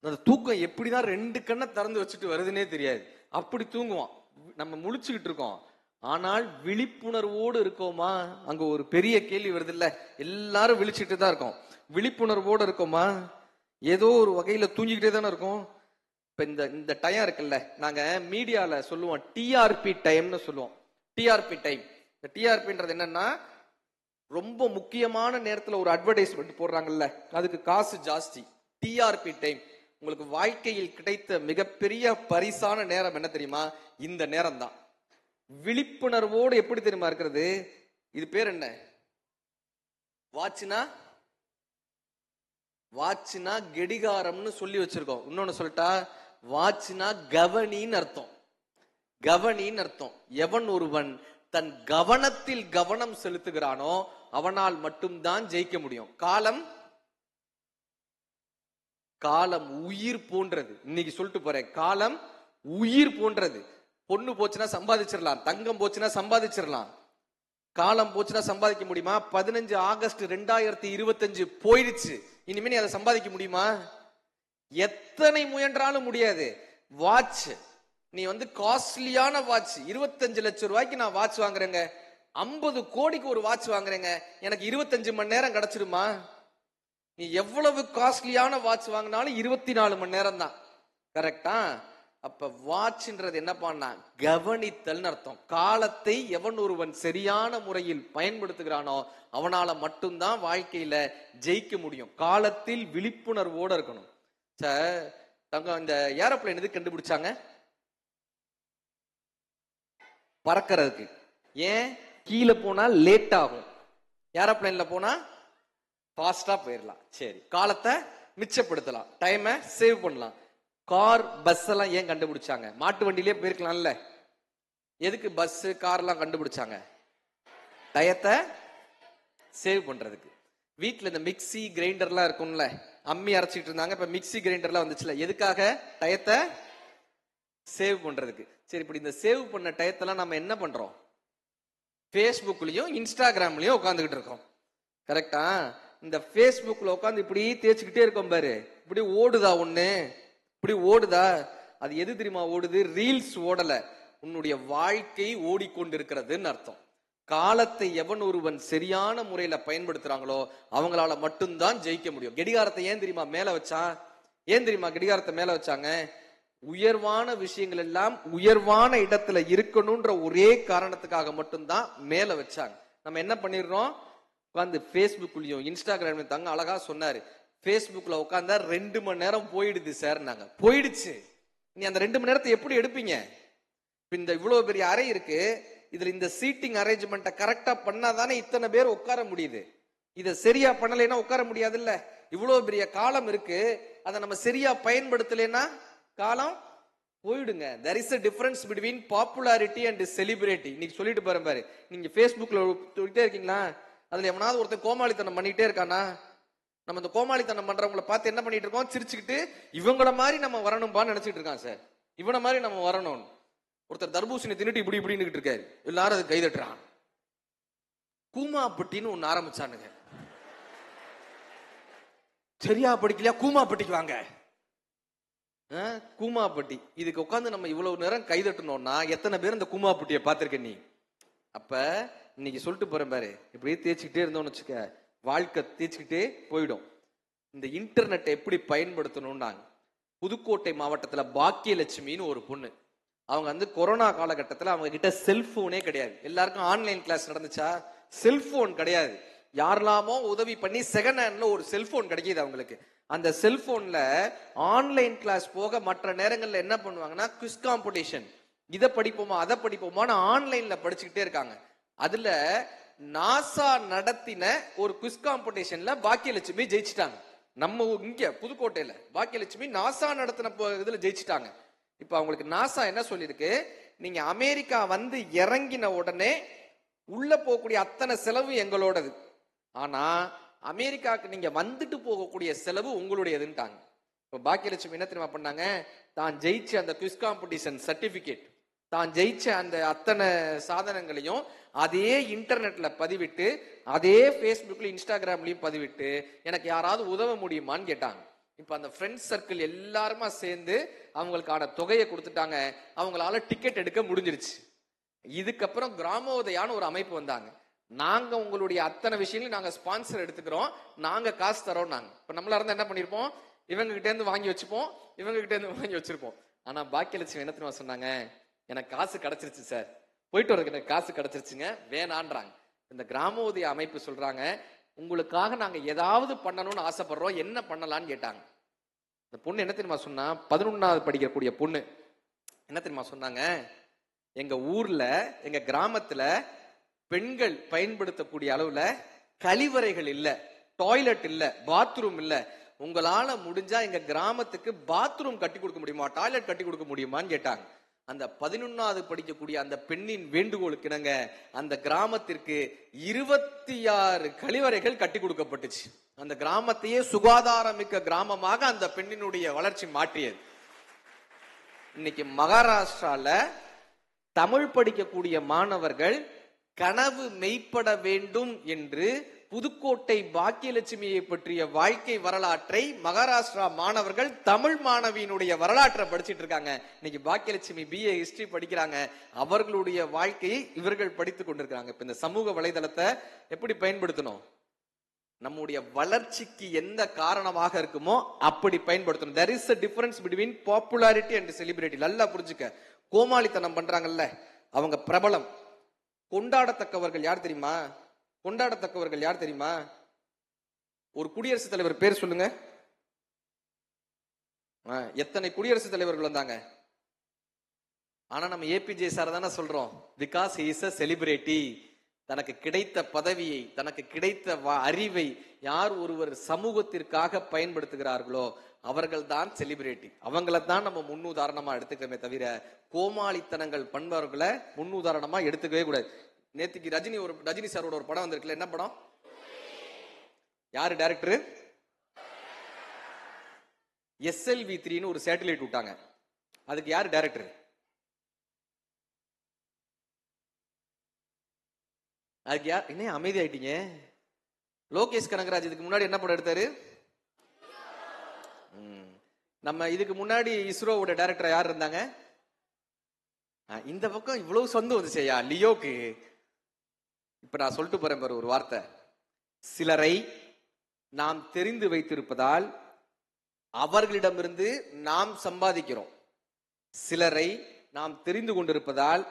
அந்த தூக்கம் எப்படிதான் 2 கண்ணை திறந்து வச்சுட்டு வருதுன்னே தெரியாது, அப்படி தூங்குவான். நம்ம முழிச்சுக்கிட்டு இருக்கோம், ஆனால் விழிப்புணர்வோடு இருக்கோமா? அங்க ஒரு பெரிய கேள்வி வருது இல்ல. எல்லாரும் விழிச்சுட்டு தான் இருக்கோம், விழிப்புணர்வோடு இருக்கோமா? ஏதோ ஒரு வகையில தூங்கிக்கிட்டே தானே இருக்கோம். இப்ப இந்த டைம் இருக்குல்ல, நாங்க மீடியால சொல்லுவோம் டிஆர்பி டைம்னு சொல்லுவோம். TRP time. இந்த டிஆர்பின்றது என்னன்னா, ரொம்ப முக்கியமான நேரத்துல ஒரு அட்வர்டைஸ்மெண்ட் போடுறாங்கல்ல, அதுக்கு காசு ஜாஸ்தி. TRP time. உங்களுக்கு வாழ்க்கையில் கிடைத்த மிகப்பெரிய பரிசான நேரம் என்ன தெரியுமா? இந்த நேரம் தான். விழிப்புணர்வோடு எப்படி தெரியுமா இருக்கிறது? இது பேர் என்ன? வாட்ச்னா வாட்ச்னா கெடிகாரம்னு சொல்லி வச்சிருக்கோம். இன்னொன்னு சொல்லிட்டா, வாட்ச்னா கவனின்னு அர்த்தம். கவனின்னு அர்த்தம். எவன் ஒருவன் தன் கவனத்தில் கவனம் செலுத்துகிறானோ அவனால் மட்டும்தான் ஜெயிக்க முடியும். காலம் காலம் உயிர் போன்றது. இன்னைக்கு சொல்லிட்டு போறேன், காலம் உயிர் போன்றது. பொண்ணு போச்சுன்னா சம்பாதிச்சிடலாம், தங்கம் போச்சுன்னா சம்பாதிச்சிடலாம், காலம் போச்சுன்னா சம்பாதிக்க முடியுமா? 15 ஆகஸ்ட் 2025 போயிடுச்சு, இனிமே நீ அதை சம்பாதிக்க முடியுமா? எத்தனை முயன்றாலும் முடியாது. வாட்ச், நீ காஸ்ட்லியான வாட்ச், 25 லட்சம் ரூபாய்க்கு நான் வாட்ச் வாங்குறேங்க, 50 கோடிக்கு ஒரு வாட்ச் வாங்குறேங்க, எனக்கு 25 மணி நேரம் கிடைச்சிருமா? நீ எவ்வளவு காஸ்ட்லியான வாட்ச் வாங்கினாலும் 24 மணி நேரம் தான். கரெக்டா? அப்ப வாட்ச்ன்றது என்ன பண்ணா? கவனித்தல் அர்த்தம். காலத்தை எவன் ஒருவன் சரியான முறையில் பயன்படுத்துகிறானோ அவனால மட்டும்தான் வாழ்க்கையில ஜெயிக்க முடியும். காலத்தில் விழிப்புணர்வோட இருக்கணும். இந்த ஏரோப்ளேன் எதுக்கு கண்டுபிடிச்சாங்க? பறக்கிறதுக்கு. ஏன்? கீழே போனா லேட் ஆகும், ஏரோப்ளேன்ல போனா ஃபாஸ்டா போயிடலாம். சரி, காலத்தை மிச்சப்படுத்தலாம், டைமை சேவ் பண்ணலாம். கார், பஸ் எல்லாம் ஏன் கண்டுபிடிச்சாங்க? மாட்டு வண்டியிலே போயிருக்கலாம்ல. எதுக்கு பஸ், கார் எல்லாம் கண்டுபிடிச்சாங்க? டயத்தை சேவ் பண்றதுக்கு. வீட்டுல இந்த மிக்சி கிரைண்டர்லாம் இருக்கும்ல, அம்மி அரைச்சிட்டு இருந்தாங்க, இப்ப மிக்சி கிரைண்டர்லாம் வந்துச்சுல, எதுக்காக? டயத்தை சேவ் பண்றதுக்கு. சரி, இப்படி இந்த சேவ் பண்ண டயத்தெல்லாம் நம்ம என்ன பண்றோம்? ஃபேஸ்புக்லயும் இன்ஸ்டாகிராம்லயும் உட்காந்துக்கிட்டு இருக்கோம். கரெக்டா? இந்த ஃபேஸ்புக்ல உட்காந்து இப்படி தேய்ச்சிக்கிட்டே இருக்கோம் பாரு, இப்படி ஓடுதா ஒண்ணு? இப்படி ஓடுதா? அது எது தெரியுமா ஓடுது? ரீல்ஸ் ஓடல, உன்னுடைய வாழ்க்கை ஓடிக்கொண்டிருக்கிறதுன்னு அர்த்தம். காலத்தை எவன் ஒருவன் சரியான முறையில பயன்படுத்துறாங்களோ அவங்களால மட்டும்தான் ஜெயிக்க முடியும். கடிகாரத்தை ஏன் தெரியுமா மேல வச்சா? ஏன் தெரியுமா கடிகாரத்தை மேல வச்சாங்க? உயர்வான விஷயங்கள் எல்லாம் உயர்வான இடத்துல இருக்கணும்ன்ற ஒரே காரணத்துக்காக மட்டும்தான் மேல வச்சாங்க. நம்ம என்ன பண்ணிடுறோம்? உட்காந்து ஃபேஸ்புக்லயும் இன்ஸ்டாகிராம்லயும், தாங்க அழகா சொன்னாரு, ஃபேஸ்புக்ல உட்காந்தா 2 மணி நேரம் போயிடுது சார். நாங்க போயிடுச்சு. நீ அந்த 2 மணி நேரத்தை எப்படி எடுப்பீங்க? இந்த இவ்வளவு பெரிய அறை இருக்கு, இதுல இந்த சீட்டிங் அரேஞ்ச்மெண்ட்டை கரெக்டா பண்ணாதானே இத்தனை பேர் உட்கார முடியுது. இதை சரியா பண்ணலைன்னா உட்கார முடியாது இல்ல. இவ்வளவு பெரிய காலம் இருக்கு, அதை நம்ம சரியா பயன்படுத்தலைன்னா காலம் போயிடுங்க. there is a difference between popularity and celebrity. நீங்க சொல்லிட்டு பாரு, நீங்க ஃபேஸ்புக்ல சொல்லிட்டே இருக்கீங்களா, அதுல எவனாவது ஒருத்தர் கோமாளித்தனம் பண்ணிட்டே இருக்கானா? நம்ம இந்த கோமாளித்தனம் பண்றவங்களை பார்த்து என்ன பண்ணிட்டு இருக்கோம்? சிரிச்சுக்கிட்டு இவங்கள மாதிரி நம்ம வரணும்பான்னு நினைச்சிட்டு இருக்கான் சார். இவனை மாதிரி நம்ம வரணும். ஒருத்தர் தர்பூசணி தின்னுட்டு இப்படி இப்படின்னு இருக்காரு, எல்லாரும் அது கைதட்டுறான். கூமாப்பட்டின்னு ஒண்ணு ஆரம்பிச்சானுங்க. சரியா படிக்கலையா? கூமாப்பட்டிக்கு வாங்க. கூமாப்பட்டி. இதுக்கு உட்காந்து நம்ம இவ்வளவு நேரம் கைதட்டணும்னா எத்தனை பேர் இந்த கூமாப்பட்டியை பார்த்திருக்க நீ? அப்ப இன்னைக்கு சொல்லிட்டு போறேன் பாரு, இப்படியே தேய்ச்சிக்கிட்டே இருந்தோம்னு வச்சுக்க, வாழ்க்கை தேய்ச்சிக்கிட்டே போயிடும். இந்த இன்டர்நெட்டை எப்படி பயன்படுத்தணும்னாங்க. புதுக்கோட்டை மாவட்டத்துல பாக்கியலட்சுமின்னு ஒரு பொண்ணு, அவங்க கொரோனா காலகட்டத்தில் அவங்க கிட்ட செல்போனே கிடையாது. எல்லாருக்கும் ஆன்லைன் கிளாஸ் நடந்துச்சா? செல்போன் கிடையாது. யாரெல்லாமோ உதவி பண்ணி செகண்ட் ஹேண்ட்ல ஒரு செல்போன் கிடைக்கிது அவங்களுக்கு. அந்த செல்போன்ல ஆன்லைன் கிளாஸ் போக மற்ற நேரங்கள்ல என்ன பண்ணுவாங்கன்னா, குவிஸ் காம்படிஷன், இதை படிப்போமா அதை படிப்போமான்னு ஆன்லைன்ல படிச்சுக்கிட்டே இருக்காங்க. அதுல நாசா நடத்தின ஒரு குவிஸ் காம்படிஷன்ல பாக்கியலட்சுமி ஜெயிச்சிட்டாங்க. நம்ம இங்க புதுக்கோட்டையில பாக்கியலட்சுமி நாசா நடத்தின இதுல ஜெயிச்சிட்டாங்க. இப்ப அவங்களுக்கு நாசா என்ன சொல்லிருக்கு, நீங்க அமெரிக்கா இறங்கின உடனே உள்ள போகக்கூடிய அத்தனை செலவு எங்களோடது, ஆனா அமெரிக்காவுக்கு நீங்க வந்துட்டு போகக்கூடிய செலவு உங்களுடையதுன்ட்டாங்க. இப்ப பாக்கியலட்சுமி என்ன தெரியுமா பண்ணாங்க, தான் ஜெயிச்ச அந்த குவிஸ் காம்படிஷன் சர்டிபிகேட், தான் ஜெயிச்ச அந்த அத்தனை சாதனங்களையும் அதே இன்டர்நெட்ல பதிவிட்டு, அதே Facebookல இன்ஸ்டாகிராம்லயும் பதிவிட்டு, எனக்கு யாராவது உதவ முடியுமான்னு கேட்டாங்க. இப்ப அந்த ஃப்ரெண்ட்ஸ் சர்க்கிள் எல்லாருமா சேர்ந்து அவங்களுக்கான தொகையை கொடுத்துட்டாங்க. அவங்களால டிக்கெட் எடுக்க முடிஞ்சிருச்சு. இதுக்கப்புறம் கிராமோதயான்னு ஒரு அமைப்பு வந்தாங்க. நாங்க உங்களுடைய அத்தனை விஷயங்களையும் நாங்க ஸ்பான்சர் எடுத்துக்கிறோம், நாங்க காசு தரோம். நாங்க இப்ப நம்மளா இருந்தா என்ன பண்ணிருப்போம், இவங்க கிட்ட இருந்து வாங்கி வச்சுப்போம், இவங்க கிட்ட இருந்து வாங்கி வச்சிருப்போம். ஆனா பாக்கியலட்சுமி என்ன தெரியுமா சொன்னாங்க, எனக்கு காசு கிடைச்சிருச்சு சார், போயிட்டு வரதுக்கு எனக்கு காசு கிடைச்சிருச்சுங்க, வேணான்றாங்க. இந்த கிராமோதய அமைப்பு சொல்றாங்க, உங்களுக்காக நாங்க ஏதாவது பண்ணணும்னு ஆசைப்படுறோம், என்ன பண்ணலாம்னு கேட்டாங்க. இந்த பொண்ணு என்ன தெரியுமா சொன்னா, 11வது படிக்கக்கூடிய பொண்ணு என்ன தெரியுமா சொன்னாங்க, எங்க ஊர்ல எங்க கிராமத்துல பெண்கள் பயன்படுத்தக்கூடிய அளவுல கழிவறைகள் இல்ல, டாய்லெட் இல்ல, பாத்ரூம் இல்ல. உங்களால முடிஞ்சா எங்க கிராமத்துக்கு பாத்ரூம் கட்டி கொடுக்க முடியுமா, டாய்லெட் கட்டி கொடுக்க முடியுமான்னு கேட்டாங்க. அந்த 11வது படிக்கக்கூடிய அந்த பெண்ணின் வேண்டுகோளுக்கு இணங்க அந்த கிராமத்திற்கு 26 கழிவறைகள் கட்டி கொடுக்கப்பட்டுச்சு. அந்த கிராமத்தையே சுகாதாரமிக்க கிராமமாக அந்த பெண்ணினுடைய வளர்ச்சி மாற்றியது. இன்னைக்கு மகாராஷ்டிரால தமிழ் படிக்கக்கூடிய மாணவர்கள் கனவு மெய்ப்பட வேண்டும் என்று புதுக்கோட்டை பாக்கியலட்சுமியை பற்றிய வாழ்க்கை வரலாற்றை மகாராஷ்டிரா மாணவர்கள் தமிழ் மாணவியினுடைய வரலாற்றை படிச்சிட்டு இருக்காங்க. இன்னைக்கு பாக்கியலட்சுமி BA ஹிஸ்டரி படிக்கிறாங்க. அவர்களுடைய வாழ்க்கையை இவர்கள் படித்துக் கொண்டிருக்காங்க. இப்ப இந்த சமூக வலைதளத்தை எப்படி பயன்படுத்தணும், நம்முடைய வளர்ச்சிக்கு எந்த காரணமாக இருக்குமோ அப்படி பயன்படுத்தணும். there is a difference between popularity and celebrity. நல்லா புரிஞ்சுக்க. கோமாளித்தனம் பண்றாங்கல்ல அவங்க பிரபலம். கொண்டாடத்தக்கவர்கள் யார் தெரியுமா, கொண்டாடத்தக்கவர்கள் யார் தெரியுமா, ஒரு குடியரசுத் தலைவர் பேர் சொல்லுங்க. எத்தனை குடியரசுத் தலைவர்கள் வந்தாங்க, ஆனா நம்ம APJ சார் தானே சொல்றோம், because he is a celebrity. தனக்கு கிடைத்த பதவியை, தனக்கு கிடைத்த அறிவை யார் ஒருவர் சமூகத்திற்காக பயன்படுத்துகிறார்களோ அவர்கள் தான் செலிபிரிட்டி. அவங்களை தான் நம்ம முன்னுதாரணமா எடுத்துக்கிறோமே தவிர கோமாளித்தனங்கள் பண்பவர்களை முன்னுதாரணமா எடுத்துக்கவே கூடாது. நேத்துக்கு ரஜினி சாரோட ஒரு படம் வந்திருக்குல்ல, என்ன படம், யாரு டைரக்டர், SLV3ன்னு ஒரு சேட்டலைட் விட்டாங்க. அதுக்கு யாரு டைரக்டர், அதுக்கு யார், என்ன அமைதி ஆயிட்டீங்க, லோகேஷ் கனகராஜ். இதுக்கு முன்னாடி என்ன படம் எடுத்தாரு, நம்ம இதுக்கு முன்னாடி இஸ்ரோவோட டைரக்டர் யார் இருந்தாங்க, இந்த பக்கம் இவ்வளவு சொந்தம் வந்துச்சேயா லியோக்கு. இப்ப நான் சொல்லிட்டு போறேன் பாரு ஒரு வார்த்தை, சிலரை நாம் தெரிந்து வைத்திருப்பதால் அவர்களிடமிருந்து நாம் சம்பாதிக்கிறோம், சிலரை நாம் தெரிந்து கொண்டிருப்பதால்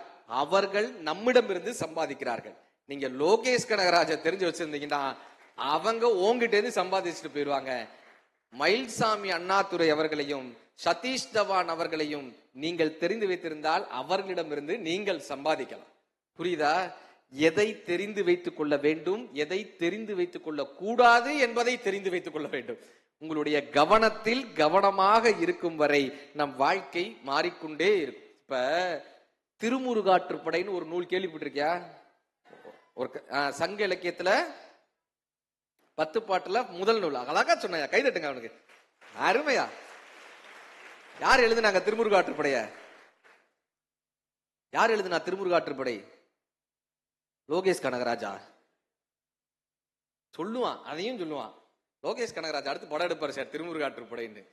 அவர்கள் நம்மிடமிருந்து சம்பாதிக்கிறார்கள். நீங்க லோகேஷ் கனகராஜ தெரிஞ்சு வச்சிருந்தீங்கன்னா அவங்க உங்ககிட்ட இருந்து சம்பாதிச்சுட்டு போயிருவாங்க. மயில்சாமி அண்ணாதுரை அவர்களையும் சதீஷ் தவான் அவர்களையும் நீங்கள் தெரிந்து வைத்திருந்தால் அவர்களிடமிருந்து நீங்கள் சம்பாதிக்கலாம். புரியுதா? எதை தெரிந்து வைத்துக் கொள்ள வேண்டும், எதை தெரிந்து வைத்துக் கொள்ள கூடாது என்பதை தெரிந்து வைத்துக் கொள்ள வேண்டும். உங்களுடைய கவனத்தில் கவனமாக இருக்கும் வரை நம் வாழ்க்கை மாறிக்கொண்டே இருக்கும். இப்ப திருமுருகாற்றுப்படைன்னு ஒரு நூல் கேள்விப்பட்டிருக்கியா? ஒரு சங்க இலக்கியத்துல 10 பாட்டுல முதல் நூல். அழகா சொன்ன, கைதட்டுங்க அவனுக்கு, அருமையா. யார் எழுதுனாங்க திருமுருகாற்றுப்படைய? யார் எழுதுனா திருமுருகாற்றுப்படை? லோகேஷ் கனகராஜா. சொல்லுவான், அதையும் சொல்லுவான். லோகேஷ் கனகராஜா அடுத்து படம் எடுப்பாரு சார் திருமுருகாற்றுப்படைன்னு.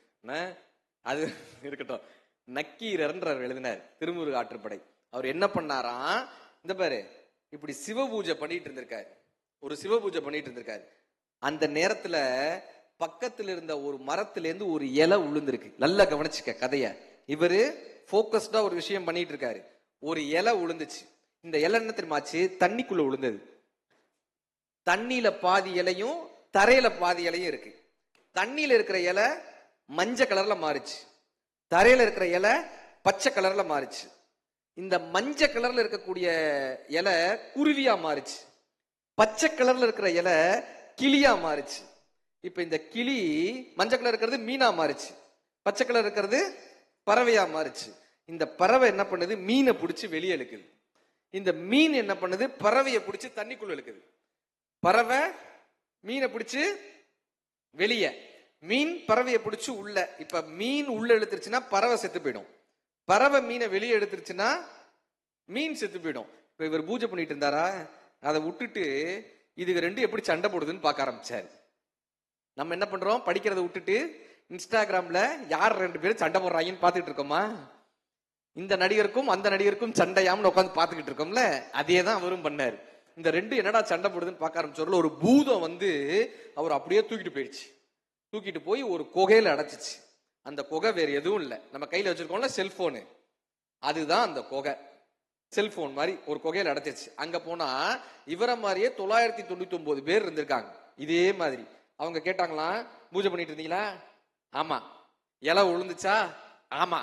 அது இருக்கட்டும். நக்கீரர் எழுதினார் திருமுருகாற்றுப்படை. அவர் என்ன பண்ணாராம், இந்த பாரு, இப்படி சிவ பூஜை பண்ணிட்டு இருந்திருக்காரு, ஒரு சிவ பூஜை பண்ணிட்டு இருந்திருக்காரு. அந்த நேரத்துல பக்கத்துல இருந்த ஒரு மரத்துல இருந்து ஒரு இலை உளுந்திருக்கு. நல்லா கவனிச்சுக்க கதைய. இவரு போக்கஸ்டா ஒரு விஷயம் பண்ணிட்டு இருக்காரு. ஒரு இலை உளுந்துச்சு. இந்த இலை என்ன தெரியுமாச்சு, தண்ணிக்குள்ள உளுந்தது. தண்ணியில பாதி இலையும் தரையில பாதி இலையும் இருக்கு. தண்ணியில இருக்கிற இலை மஞ்சள் கலர்ல மாறிச்சு, தரையில இருக்கிற இலை பச்சை கலர்ல மாறிச்சு. இந்த மஞ்சள் கலர்ல இருக்கக்கூடிய இலை குருவியா மாறிச்சு, பச்சை கலர்ல இருக்கிற இலை கிளியா மாறிச்சு. இப்ப இந்த கிளி மஞ்சள் கலர் இருக்கிறது மீனா மாறிச்சு, பச்சை கலர் இருக்கிறது பறவையா மாறிச்சு. இந்த பறவை என்ன பண்ணுது, மீனை பிடிச்சி வெளியே இழுக்குது. இந்த மீன் என்ன பண்ணுது, பறவையை பிடிச்சி தண்ணிக்குள்ள இழுக்குது. பறவை மீனை பிடிச்சு வெளியே, மீன் பறவையை பிடிச்சு உள்ள. இப்ப மீன் உள்ள எடுத்துருச்சுன்னா பறவை செத்து போயிடும், பறவை மீனை வெளியே எடுத்துருச்சுன்னா மீன் செத்து போயிடும். இப்ப இவர் பூஜை பண்ணிட்டு இருந்தாரா, அதை விட்டுட்டு இதுக்கு ரெண்டு எப்படி சண்டை போடுதுன்னு பார்க்க ஆரம்பிச்சாரு. நம்ம என்ன பண்றோம், படிக்கிறத விட்டுட்டு இன்ஸ்டாகிராம்ல யார் 2 பேரும் சண்டை போடுறாங்கன்னு பாத்துட்டு இருக்கோமா? இந்த நடிகருக்கும் அந்த நடிகருக்கும் சண்டையாம்னு உட்காந்து பாத்துக்கிட்டு இருக்கோம்ல, அதே தான் அவரும் பண்ணாரு. இந்த ரெண்டு என்னடா சண்டை போடுதுன்னு பார்க்க ஆரம்பிச்சோர்ல, ஒரு பூதம் வந்து அவர் அப்படியே தூக்கிட்டு போயிடுச்சு. தூக்கிட்டு போய் ஒரு குகையில அடைச்சிச்சு. அந்த குகை வேற எதுவும் இல்லை, நம்ம கையில வச்சிருக்கோம்ல செல்போனு, அதுதான் அந்த குகை. செல்போன் மாதிரி ஒரு குகையில அடைச்சிருச்சு. அங்க போனா இவரை மாதிரியே 999 பேர் இருந்திருக்காங்க இதே மாதிரி. அவங்க கேட்டாங்களாம், பூஜை பண்ணிட்டு இருந்தீங்களா? ஆமா. இலை விழுந்துச்சா? ஆமா.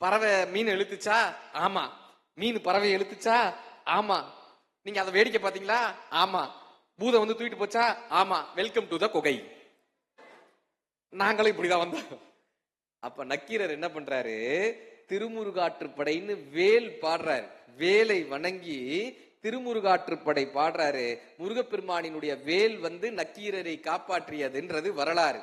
பறவை மீன் இழுத்துச்சா? ஆமா. மீன் பறவை இழுத்துச்சா? ஆமா. நீங்க அதை வேடிக்கை பாத்தீங்களா? ஆமா. பூதம் வந்து தூக்கிட்டு போச்சா? ஆமா. வெல்கம் டு த குகை. நாங்களும் இப்படிதான் வந்தோம். அப்ப நக்கீரர் என்ன பண்றாரு, திருமுருகாற்றுப்படைன்னு வேல் பாடுறாரு. வேலை வணங்கி திருமுருகாற்றுப்படை பாடுறாரு. முருகப்பெருமானினுடைய வேல் வந்து நக்கீரரை காப்பாற்றியதுன்றது வரலாறு.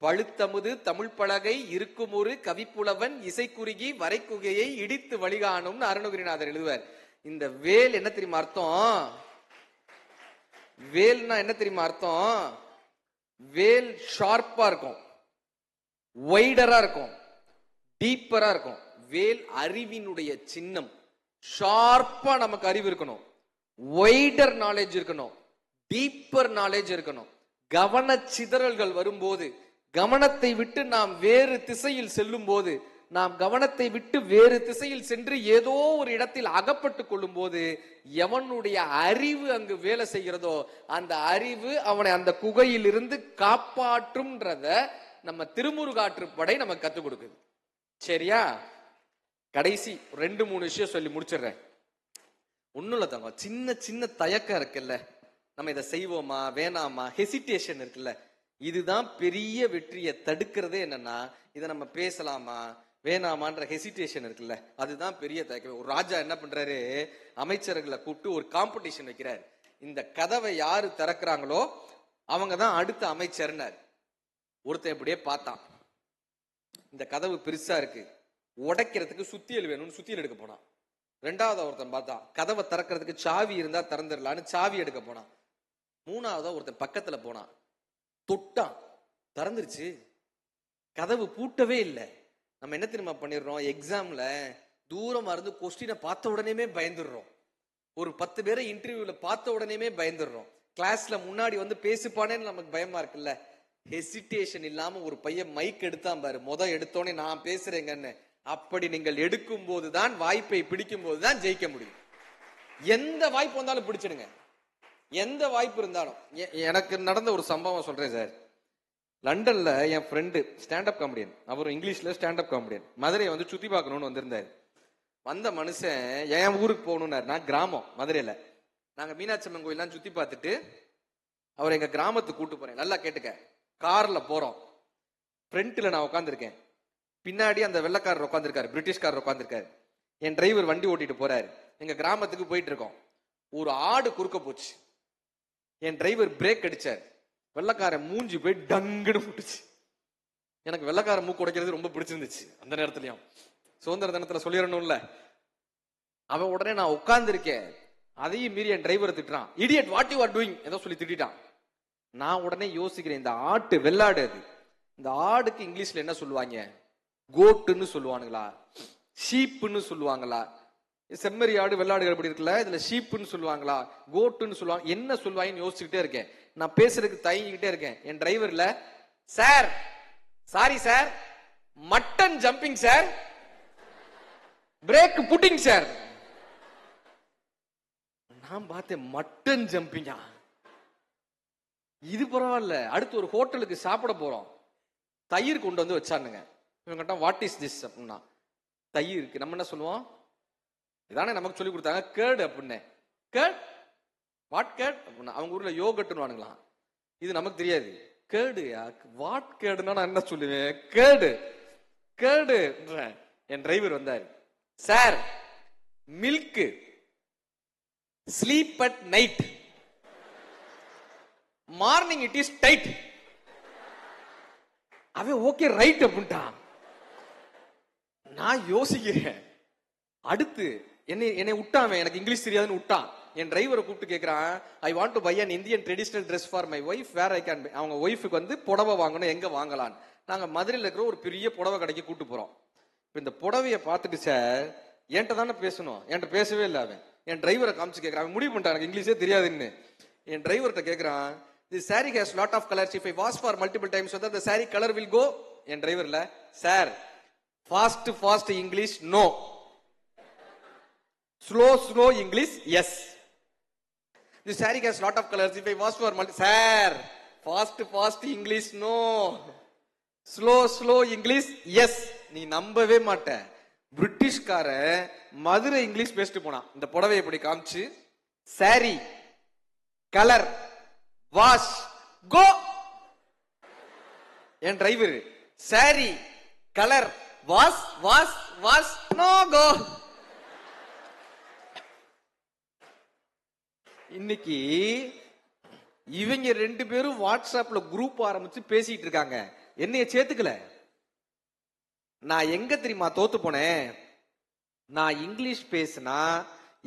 பழுத்தமுது தமிழ் பலகை இருக்கும் ஒரு கவிப்புலவன் இசைக்குறுகி வரைக்குகையை இடித்து வழிகாணும்னு அருணகிரிநாதர் எழுதுவார். இந்த வேல் என்ன தெரியுமா அர்த்தம்? வேல்னா என்ன தெரியுமா அர்த்தம்? வேல் ஷார்ப்பா இருக்கும், வைடரா இருக்கும், டீப்பரா இருக்கும். வேல் அறிவினுடைய சின்னம். ஷார்ப்பா நமக்கு அறிவு இருக்கணும், வைடர் நாலேஜ் இருக்கணும், டீப்பர் நாலேஜ் இருக்கணும். கவன சிதறல்கள் வரும்போது, கவனத்தை விட்டு நாம் வேறு திசையில் செல்லும் போது, நாம் கவனத்தை விட்டு வேறு திசையில் சென்று ஏதோ ஒரு இடத்தில் அகப்பட்டு கொள்ளும் போது, எவனுடைய அறிவு அங்கு வேலை செய்கிறதோ அந்த அறிவு அவனை அந்த குகையில் இருந்து காப்பாற்றும்ன்றத நம்ம திருமுருகாற்றுப்படை நமக்கு கத்துக் கொடுக்குது. சரியா? கடைசி 2-3 விஷயம் சொல்லி முடிச்சிடுறேன். ஒண்ணும் இல்ல தங்க, சின்ன சின்ன தயக்கம் இருக்குல்ல, நம்ம இதை செய்வோமா வேணாமா, ஹெசிடேஷன் இருக்குல்ல, இதுதான் பெரிய வெற்றியை தடுக்கிறதே. என்னன்னா, இதை நம்ம பேசலாமா வேணாமான்ற ஹெசிடேஷன் இருக்குல்ல, அதுதான் பெரிய தயக்கம். ஒரு ராஜா என்ன பண்றாரு, அமைச்சர்களை கூப்பிட்டு ஒரு காம்படிஷன் வைக்கிறார். இந்த கதவை யாரு திறக்கிறாங்களோ அவங்க தான் அடுத்த அமைச்சர்னார். ஒருத்தன் இப்படியே பார்த்தான், இந்த கதவு பெருசா இருக்கு, உடைக்கிறதுக்கு சுத்தியல் வேணும்னு சுத்தியல் எடுக்க போனான். 2வது ஒருத்தன் பார்த்தான், கதவை திறக்கிறதுக்கு சாவி இருந்தா திறந்துடலான்னு சாவி எடுக்க போனான். 3வது ஒருத்தன் பக்கத்துல போனான், தொட்டான், திறந்துருச்சு. கதவு பூட்டவே இல்லை. நம்ம என்ன தெரியுமா பண்ணிடுறோம், எக்ஸாம்ல தூரமா இருந்து கொஸ்டினை பார்த்த உடனே பயந்துடுறோம். ஒரு 10 பேரை இன்டர்வியூல பார்த்த உடனே பயந்துடுறோம். கிளாஸ்ல முன்னாடி வந்து பேசுப்பானேன்னு நமக்கு பயமா இருக்குல்ல. ஹெசிடேஷன் இல்லாம ஒரு பையன் மைக் எடுத்தான் பாரு, எடுத்தோடனே நான் பேசுறேங்கன்னு. அப்படி நீங்கள் எடுக்கும் போதுதான், வாய்ப்பை பிடிக்கும் போதுதான் ஜெயிக்க முடியும். எந்த வாய்ப்பு வந்தாலும் பிடிச்சிடுங்க, எந்த வாய்ப்பு இருந்தாலும். எனக்கு நடந்த ஒரு சம்பவம் சொல்றேன் சார். லண்டன்ல என் ஃப்ரெண்டு ஸ்டாண்டப் காமெடியன், அவரும் இங்கிலீஷ்ல ஸ்டாண்டப் காமெடியன், மதுரையை வந்து சுத்தி பார்க்கணும்னு வந்திருந்தாரு. வந்த மனுஷன் என் ஊருக்கு போகணும்னாரு. நான் கிராமம் மதுரையில, நாங்க மீனாட்சி அம்மன் கோயிலாம் சுத்தி பார்த்துட்டு அவர் எங்க கிராமத்துக்கு கூட்டு போறேன். நல்லா கேட்டுக்க, கார்ல போறோம். ஃப்ரண்ட்ல நான் உட்காந்துருக்கேன், பின்னாடி அந்த வெள்ளைக்காரர் உட்காந்துருக்காரு, பிரிட்டிஷ்காரர் உட்காந்துருக்காரு. என் டிரைவர் வண்டி ஓட்டிட்டு போறாரு. எங்க கிராமத்துக்கு போயிட்டு இருக்கோம். ஒரு ஆடு குறுக்க போச்சு. என் டிரைவர் பிரேக் அடிச்சார். வெள்ளைக்காரன் மூஞ்சி போய் டங்குன்னு போட்டுச்சு. எனக்கு வெள்ளைக்காரன் மூக்கு உடைக்கிறது ரொம்ப பிடிச்சிருந்துச்சு. அந்த நேரத்துலயும் சுதந்திர தினத்துல சொல்லிடணும்ல. அவன் உடனே நான் உட்கார்ந்து இருக்கேன், அதையும் மீறி என் டிரைவரை திட்டுறான். Idiot, what you are doing ஏதோ சொல்லி திட்டான். நான் உடனே யோசிக்கிறேன், இந்த ஆட்டு வெள்ளாடு, அது இந்த ஆடுக்கு இங்கிலீஷ்ல என்ன சொல்லுவாங்க? கோட்டுன்னு சொல்லுவானுங்களா, ஷீப்புன்னு சொல்லுவாங்களா? செம்மறி ஆடு வெள்ளாடுகள் அப்படி இருக்குல்ல, இதுல ஷீப்புன்னு சொல்லுவாங்களா, கோட்டுன்னு சொல்லுவாங்க, என்ன சொல்லுவாங்கன்னு யோசிச்சுக்கிட்டே இருக்கேன். நான் பேசுறதுக்கு தயங்கிக்கிட்டே இருக்கேன். என் டிரைவர்ல, sir sorry sir, mutton jumping sir, brake putting sir. நான் பார்த்தேன், மட்டன் ஜம்பிங்கா, இது பரவாயில்ல. அடுத்து ஒரு ஹோட்டலுக்கு சாப்பிட போறோம், தயிர் கொண்டு வந்து வச்சானுங்க. இவங்கிட்ட வாட் இஸ் திஸ் அப்படின்னா, தயிருக்கு நம்ம என்ன சொல்லுவோம், இதானே நமக்கு சொல்லி கொடுத்தாங்க, கேர்டு அப்படின்னு. கேர்ட், வாட் கேர்ட் அப்படின்னா, அவங்க ஊர்ல யோகட்டுன்னு வானுங்களாம், இது நமக்கு தெரியாது. கேர்டு, வாட் கேர்டுன்னா நான் என்ன சொல்லுவேன், கேர்டு கேர்டு. என் டிரைவர் வந்தாரு, sir milk, sleep at night, morning it is tight. அவன் ஓகே ரைட் அப்படின்ட்டான். நான் யோசிக்கிறேன், அடுத்து என்னை விட்டான், எனக்கு இங்கிலீஷ் தெரியாதுன்னு விட்டான். என் டிரைவரை கூப்பிட்டு கேட்கிறான், I want to buy an Indian traditional dress for my wife, where I can. அவங்க ஒய்ஃபுக்கு வந்து புடவை வாங்கணும், எங்க வாங்கலாம். நாங்க மதுரையில் இருக்கிற ஒரு பெரிய புடவை கடைக்கு கூட்டு போறோம். இப்ப இந்த புடவைய பார்த்துட்டு, சார் என்கிட்ட தானே பேசணும், என்கிட்ட பேசவே இல்லை. அவன் என் டிரைவரை காமிச்சு கேட்கறான், அவன் முடிவு பண்ணிட்டான் எனக்கு இங்கிலீஷே தெரியாதுன்னு. என் டிரைவர்கிட்ட கேட்கறான், this saree has lot of colors, if I wash for multiple times so that the saree color will go. என் டிரைவர்ல, sir fast English no, slow English yes. This saree has lot of colors, if I wash for sir fast English no, slow English yes. நீ நம்பவே மாட்ட, பிரிட்டிஷ்கார Madurai English பேசிட்டு போனான். இந்த புடவை எப்படி காமிச்சு, சாரி கலர் வாஷ் கோ. என் driver sari colour wash no go. இன்னைக்கு இவங்க ரெண்டு பேரும் வாட்ஸ்அப்ல குரூப் ஆரம்பிச்சு பேசிட்டு இருக்காங்க, என்னைய சேர்த்துக்கல. நான் எங்க தெரியுமா தோத்து போனேன், நான் இங்கிலீஷ் பேசினா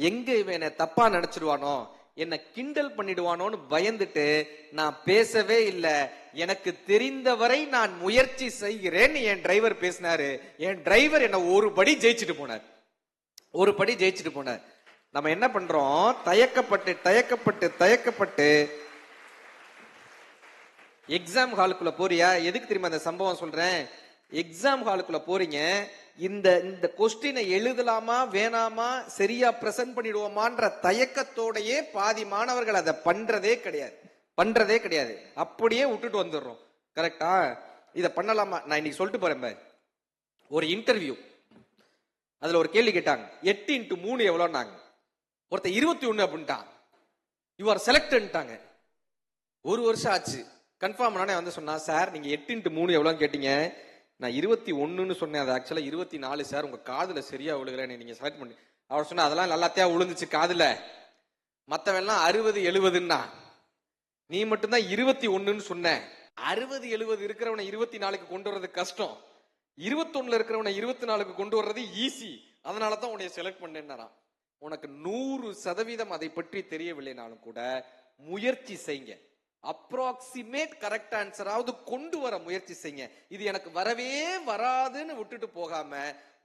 எங்க இவன் என்ன தப்பா நினைச்சிருவானோ, என்ன கிண்டல் பண்ணிடுவானோன்னு பயந்துட்டு நான் பேசவே இல்லை. எனக்கு தெரிந்தவரை நான் முயற்சி செய்கிறேன். என் டிரைவர் பேசினாரு, என் டிரைவர் என்ன ஒரு படி ஜெயிச்சுட்டு போனார். நம்ம என்ன பண்றோம், தயக்கப்பட்டு எக்ஸாம் ஹாலுக்குள்ள போறியா? எதுக்கு தெரியுமா இந்த சம்பவம் சொல்றேன்? எக்ஸாம் ஹாலுக்குள்ள போறீங்க, இந்த கொஸ்டினை எழுதலாமா வேணாமா, சரியா பிரசன்ட் பண்ணிடுவோமான்ற தயக்கத்தோடயே பாதி மாணவர்கள் அதை பண்றதே கிடையாது. அப்படியே விட்டுட்டு வந்துடுறோம். கரெக்டா? இத பண்ணலாமா? நான் இன்னைக்கு சொல்லிட்டு போறேன். ஒரு இன்டர்வியூ, அதுல ஒரு கேள்வி கேட்டாங்க, 8x3 எவ்வளோன்னாங்க. ஒருத்தர் 21 அப்படின்ட்டான். யூ ஆர் செலக்டன்ட்டாங்க. ஒரு வருஷம் ஆச்சு, கன்ஃபார்ம் நானே வந்து சொன்னா, சார் நீங்க 8x3 எவ்வளோன்னு கேட்டீங்க, நான் 21 சொன்னேன், அது ஆக்சுவலா 24 சார், உங்க காதுல சரியா விழுகல, நீங்க செலக்ட் பண்ணி. அவர் சொன்னா, அதெல்லாம் நல்லாத்தையா விழுந்துச்சு காதுல, மத்தவெல்லாம் 60-70ன்னா, நீ மட்டும்தான் 21 சொன்ன. 60-70 இருக்கிறவனை 24க்கு கொண்டு வர்றது கஷ்டம், 21 இருக்கிறவனை 24க்கு கொண்டு வர்றது ஈஸி, அதனாலதான் உன்னைய செலக்ட் பண்ணேன்னாராம். உனக்கு 100% அதை பற்றி தெரியவில்லைனாலும் கூட முயற்சி செய்யுங்க. அப்ராக்சிமேட் கரெக்ட் ஆன்சராவது கொண்டு வர முயற்சி செய்யுங்க. இது எனக்கு வரவே வராதுன்னு விட்டுட்டு போகாம,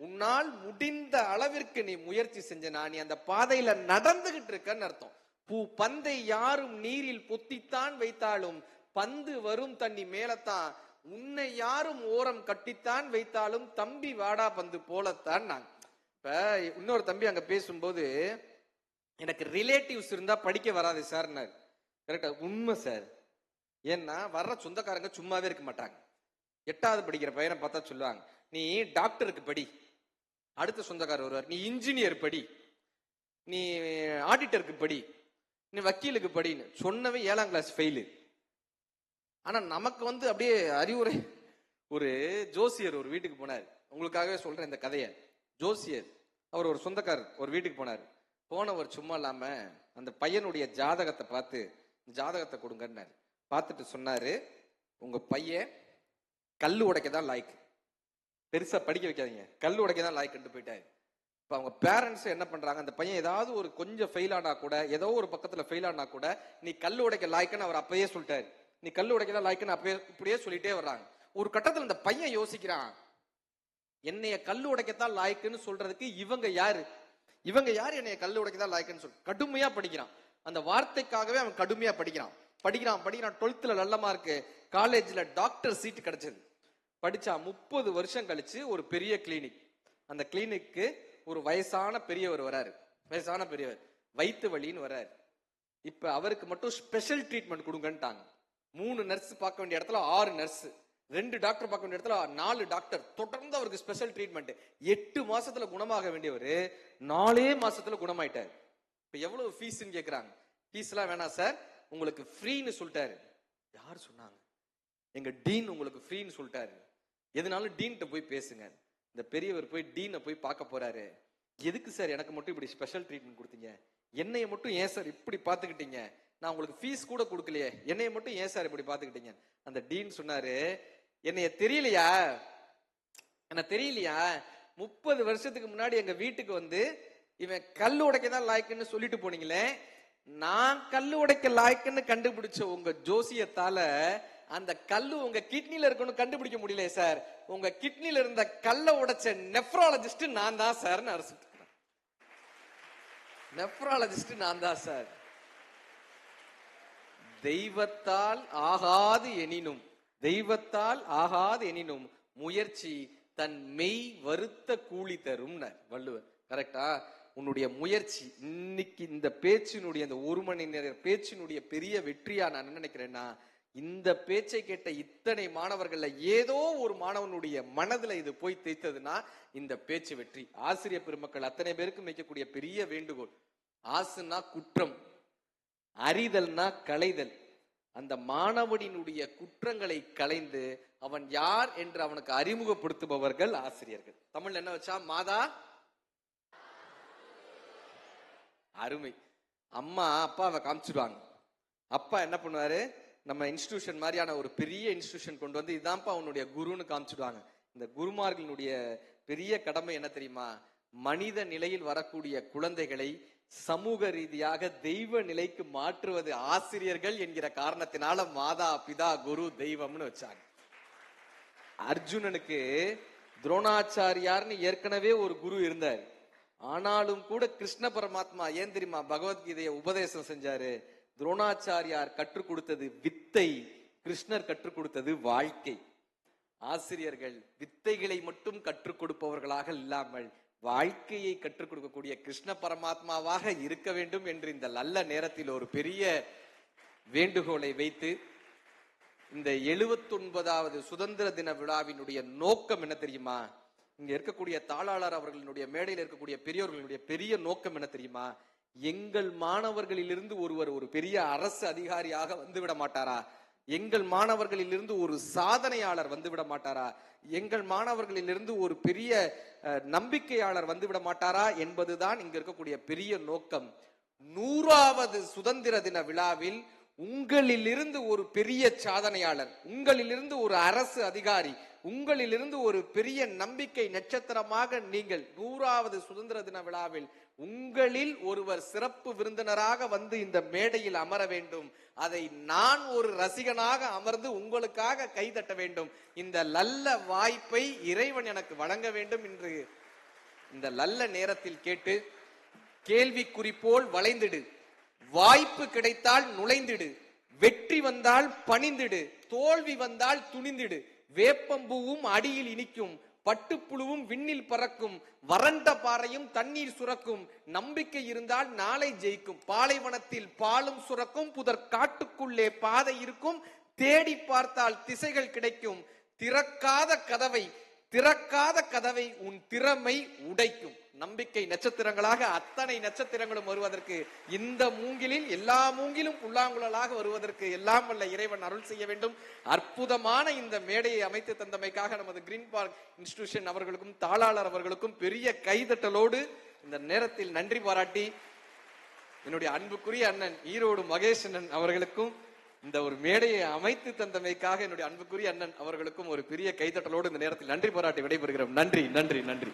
உன்னால் முடிந்த அளவிற்கு நீ முயற்சி செஞ்சனா நீ அந்த பாதையில நடந்துகிட்டு இருக்கன்னு அர்த்தம். பந்தை யாரும் நீரில் பொத்தித்தான் வைத்தாலும் பந்து வரும் தண்ணி மேலத்தான், உன்னை யாரும் ஓரம் கட்டித்தான் வைத்தாலும் தம்பி வாடா பந்து போலத்தான். நான் இப்ப இன்னொரு தம்பி அங்க பேசும்போது, எனக்கு ரிலேட்டிவ்ஸ் இருந்தா படிக்க வராது சார். கரெக்டா? உண்மை சார். ஏன்னா வர்ற சொந்தக்காரங்க சும்மாவே இருக்க மாட்டாங்க. 8வது படிக்கிற பையனை பார்த்தா சொல்லுவாங்க, நீ டாக்டருக்கு படி. அடுத்த சொந்தக்காரர் வருவார், நீ இன்ஜினியர் படி, நீ ஆடிட்டருக்கு படி, நீ வக்கீலுக்கு படின்னு சொன்னவே 7ஆம் கிளாஸ் ஃபெயிலு. ஆனா நமக்கு வந்து அப்படியே அறிவுரை. ஒரு ஜோசியர் ஒரு வீட்டுக்கு போனார், உங்களுக்காகவே சொல்றேன் இந்த கதையை. ஜோசியர் அவர் ஒரு சொந்தக்காரர் ஒரு வீட்டுக்கு போனார். போனவர் சும்மா இல்லாம அந்த பையனுடைய ஜாதகத்தை பார்த்து, ஜாதகத்தை கொடுங்கன்னாரு. பார்த்துட்டு சொன்னாரு, உங்க பையன் கல்லு உடைக்கதான் லாய்க்கு, பெருசா படிக்க வைக்காதீங்க, கல்லு உடைக்கதான் லாய்க்குன்னு போயிட்டாரு. இப்ப அவங்க பேரண்ட்ஸ் என்ன பண்றாங்க, அந்த பையன் ஏதாவது ஒரு கொஞ்சம் ஃபெயில் ஆனா கூட, ஏதோ ஒரு பக்கத்துல ஃபெயில் ஆனா கூட, நீ கல்லு உடைக்க லாய்க்குன்னு அவர் அப்பயே சொல்லிட்டாரு, நீ கல்லு உடைக்கதான் லாய்க்குன்னு அப்பயே இப்படியே சொல்லிட்டே வர்றாங்க. ஒரு கட்டத்துல இந்த பையன் யோசிக்கிறான், என்னைய கல்லு உடைக்கத்தான் லாய்க்குன்னு சொல்றதுக்கு இவங்க யாரு என்னைய கல்லு உடைக்கதான் லாய்க்குன்னு சொல்லி கடுமையா படிக்கிறான். அந்த வார்த்தைக்காகவே அவன் கடுமையா படிக்கிறான். 12th நல்ல மார்க்கு, காலேஜ்ல டாக்டர் சீட் கிடைச்சது. படிச்சா 30 வருஷம் கழிச்சு ஒரு பெரிய கிளினிக், அந்த கிளினிக்கு ஒரு வயசான பெரியவர் வராரு. வயிற்று வலின்னு வராரு. இப்ப அவருக்கு மட்டும் ஸ்பெஷல் ட்ரீட்மெண்ட் கொடுங்கன்ட்டாங்க. 3 நர்ஸ் பார்க்க வேண்டிய இடத்துல 6 நர்ஸ், 2 டாக்டர் பார்க்க வேண்டிய இடத்துல 4 டாக்டர், தொடர்ந்து அவருக்கு ஸ்பெஷல் ட்ரீட்மெண்ட். 8 மாசத்துல குணமாக வேண்டியவர் 4 மாசத்துல குணமாயிட்டாரு. இப்ப எவ்வளவு ஃபீஸ்ன்னு கேக்குறாங்க. ஃபீஸ் எல்லாம் வேணாம் சார், உங்களுக்கு ஃப்ரீன்னு சொல்லிட்டாரு. யார் சொன்னாங்க? எங்க டீன் உங்களுக்கு ஃப்ரீன்னு சொல்லிட்டாரு. எதுனாலும் டீன்ட்ட போய் பேசுங்க. இந்த பெரியவர் போய் டீனை போய் பார்க்க போறாரு. எதுக்கு சார் எனக்கு மட்டும் இப்படி ஸ்பெஷல் ட்ரீட்மெண்ட் கொடுத்தீங்க, என்னைய மட்டும் ஏன் சார் இப்படி பாத்துக்கிட்டீங்க, நான் உங்களுக்கு ஃபீஸ் கூட கொடுக்கலையே, என்னைய மட்டும் ஏன் சார் இப்படி பாத்துக்கிட்டீங்க? அந்த டீன் சொன்னாரு, என்னைய தெரியலையா, என்ன தெரியலையா, 30 வருஷத்துக்கு முன்னாடி எங்க வீட்டுக்கு வந்து இவன் கல்லு உடைக்கதான் லாய்க்குன்னு சொல்லிட்டு போனீங்களே, நான் கல்லு உடைக்க லாய்க்குன்னு கண்டுபிடிச்ச உங்க ஜோசியத்தால அந்த கல்லு உங்க கிட்னில இருக்குன்னு கண்டுபிடிக்க முடியல சார். உங்க கிட்னில இருந்த கல்ல உடைச்ச நெப்ராலஜிஸ்ட் நான் தான் சார். நெப்ராலஜிஸ்ட் நான் தான் சார். தெய்வத்தால் ஆகாது எனினும், தெய்வத்தால் ஆகாது எனினும் முயற்சி தன் மெய் வருத்த கூலி தரும் வள்ளுவர். கரெக்டா? உன்னுடைய முயற்சி இன்னைக்கு இந்த பேச்சினுடைய இந்த 1 மணி நேர பேச்சினுடைய பெரிய வெற்றியா நான் என்ன நினைக்கிறேன்னா, இந்த பேச்சை கேட்ட இத்தனை மாணவர்கள்ல ஏதோ ஒரு மாணவனுடைய மனதுல இது போய் தேய்த்ததுன்னா இந்த பேச்சு வெற்றி. ஆசிரியர் பெருமக்கள் அத்தனை பேருக்கும் வைக்கக்கூடிய பெரிய வேண்டுகோள், ஆசுனா குற்றம், அறிதல்னா களைதல். அந்த மாணவனினுடைய குற்றங்களை களைந்து அவன் யார் என்று அவனுக்கு அறிமுகப்படுத்துபவர்கள் ஆசிரியர்கள். தமிழ்ல என்ன வச்சா, மாதா அருமை. அம்மா அப்பாவை காமிச்சிடுவாங்க. அப்பா என்ன பண்ணுவாரு, நம்ம இன்ஸ்டிடியூஷன் மாதிரியான ஒரு பெரிய இன்ஸ்டிடியூஷன் கொண்டு வந்து இதான்ப்பா உன்னுடைய குருன்னு காமிச்சிடுவாங்க. இந்த குருமார்களுடைய பெரிய கடமை என்ன தெரியுமா? மனித நிலையில் வரக்கூடிய குழந்தைகளை சமூக ரீதியாக தெய்வ நிலைக்கு மாற்றுவது ஆசிரியர்கள் என்கிற காரணத்தினால மாதா பிதா குரு தெய்வம்னு வச்சாங்க. அர்ஜுனனுக்கு துரோணாச்சாரியார்னு ஏற்கனவே ஒரு குரு இருந்தார். ஆனாலும் கூட கிருஷ்ண பரமாத்மா ஏன் தெரியுமா பகவத்கீதையை உபதேசம் செஞ்சாரு? துரோணாச்சாரியார் கற்றுக் கொடுத்தது வித்தை, கிருஷ்ணர் கற்றுக் கொடுத்தது வாழ்க்கை. ஆசிரியர்கள் வித்தைகளை மட்டும் கற்றுக் கொடுப்பவர்களாக இல்லாமல் வாழ்க்கையை கற்றுக் கொடுக்கக்கூடிய கிருஷ்ண பரமாத்மாவாக இருக்க வேண்டும் என்று இந்த நல்ல நேரத்தில் ஒரு பெரிய வேண்டுகோளை வைத்து, இந்த 79வது சுதந்திர தின விழாவினுடைய நோக்கம் என்ன தெரியுமா? இங்க இருக்கக்கூடிய தாளாளர் அவர்களுடைய, மேடையில் இருக்கக்கூடிய பெரியோர்களுடைய பெரிய நோக்கம் என்ன தெரியுமா? எங்கள் மாணவர்களிலிருந்து ஒருவர் ஒரு பெரிய அரசு அதிகாரியாக வந்துவிட மாட்டாரா? எங்கள் மாணவர்களிலிருந்து ஒரு சாதனையாளர் வந்துவிட மாட்டாரா? எங்கள் மாணவர்களிலிருந்து ஒரு பெரிய நம்பிக்கையாளர் வந்துவிட மாட்டாரா என்பதுதான் இங்க இருக்கக்கூடிய பெரிய நோக்கம். 100வது சுதந்திர தின விழாவில் உங்களிலிருந்து ஒரு பெரிய சாதனையாளர், உங்களிலிருந்து ஒரு அரசு அதிகாரி, உங்களிலிருந்து ஒரு பெரிய நம்பிக்கை நட்சத்திரமாக நீங்கள் 100வது சுதந்திர தின விழாவில் உங்களில் ஒருவர் சிறப்பு விருந்தினராக வந்து இந்த மேடையில் அமர வேண்டும். அதை நான் ஒரு ரசிகனாக அமர்ந்து உங்களுக்காக கைதட்ட வேண்டும். இந்த நல்ல வாய்ப்பை இறைவன் எனக்கு வழங்க வேண்டும் என்று இந்த நல்ல நேரத்தில் கேட்டு, கேள்விக்குறி போல் வளைந்திடு, வாய்ப்பு கிடைத்தால் நுழைந்திடு, வெற்றி வந்தால் பணிந்திடு, தோல்வி வந்தால் துணிந்திடு, வேப்பம்பூவும் அடியில் இனிக்கும், பட்டுப்புழுவும் விண்ணில் பறக்கும், வறண்ட பாறையும் தண்ணீர் சுரக்கும், நம்பிக்கை இருந்தால் நாளை ஜெயிக்கும், பாலைவனத்தில் பாலும் சுரக்கும், புதர் காட்டுக்குள்ளே பாதை இருக்கும், தேடி பார்த்தால் திசைகள் கிடைக்கும், திறக்காத கதவை உன் திறமை உடைக்கும். நம்பிக்கை நட்சத்திரங்களாக அத்தனை நட்சத்திரங்களும் வருவதற்கு, இந்த மூங்கிலில் எல்லா மூங்கிலும் புல்லாங்குழலாக வருவதற்கு எல்லாம் வல்ல இறைவன் அருள் செய்ய வேண்டும். அற்புதமான இந்த மேடையை அமைத்து தந்தமைக்காக நமது கிரீன் பார்க் இன்ஸ்டிடியூஷன் அவர்களுக்கும் தாளாளர் அவர்களுக்கும் பெரிய கைதட்டலோடு இந்த நேரத்தில் நன்றி பாராட்டி, என்னுடைய அன்புக்குரிய அண்ணன் ஈரோடு மகேஷன் அவர்களுக்கும் இந்த ஒரு மேடையை அமைத்து தந்தமைக்காக என்னுடைய அன்புக்குரிய அண்ணன் அவர்களுக்கும் ஒரு பெரிய கைதட்டலோடு இந்த நேரத்தில் நன்றி பாராட்டி விடைபெறுகிறோம். நன்றி நன்றி நன்றி.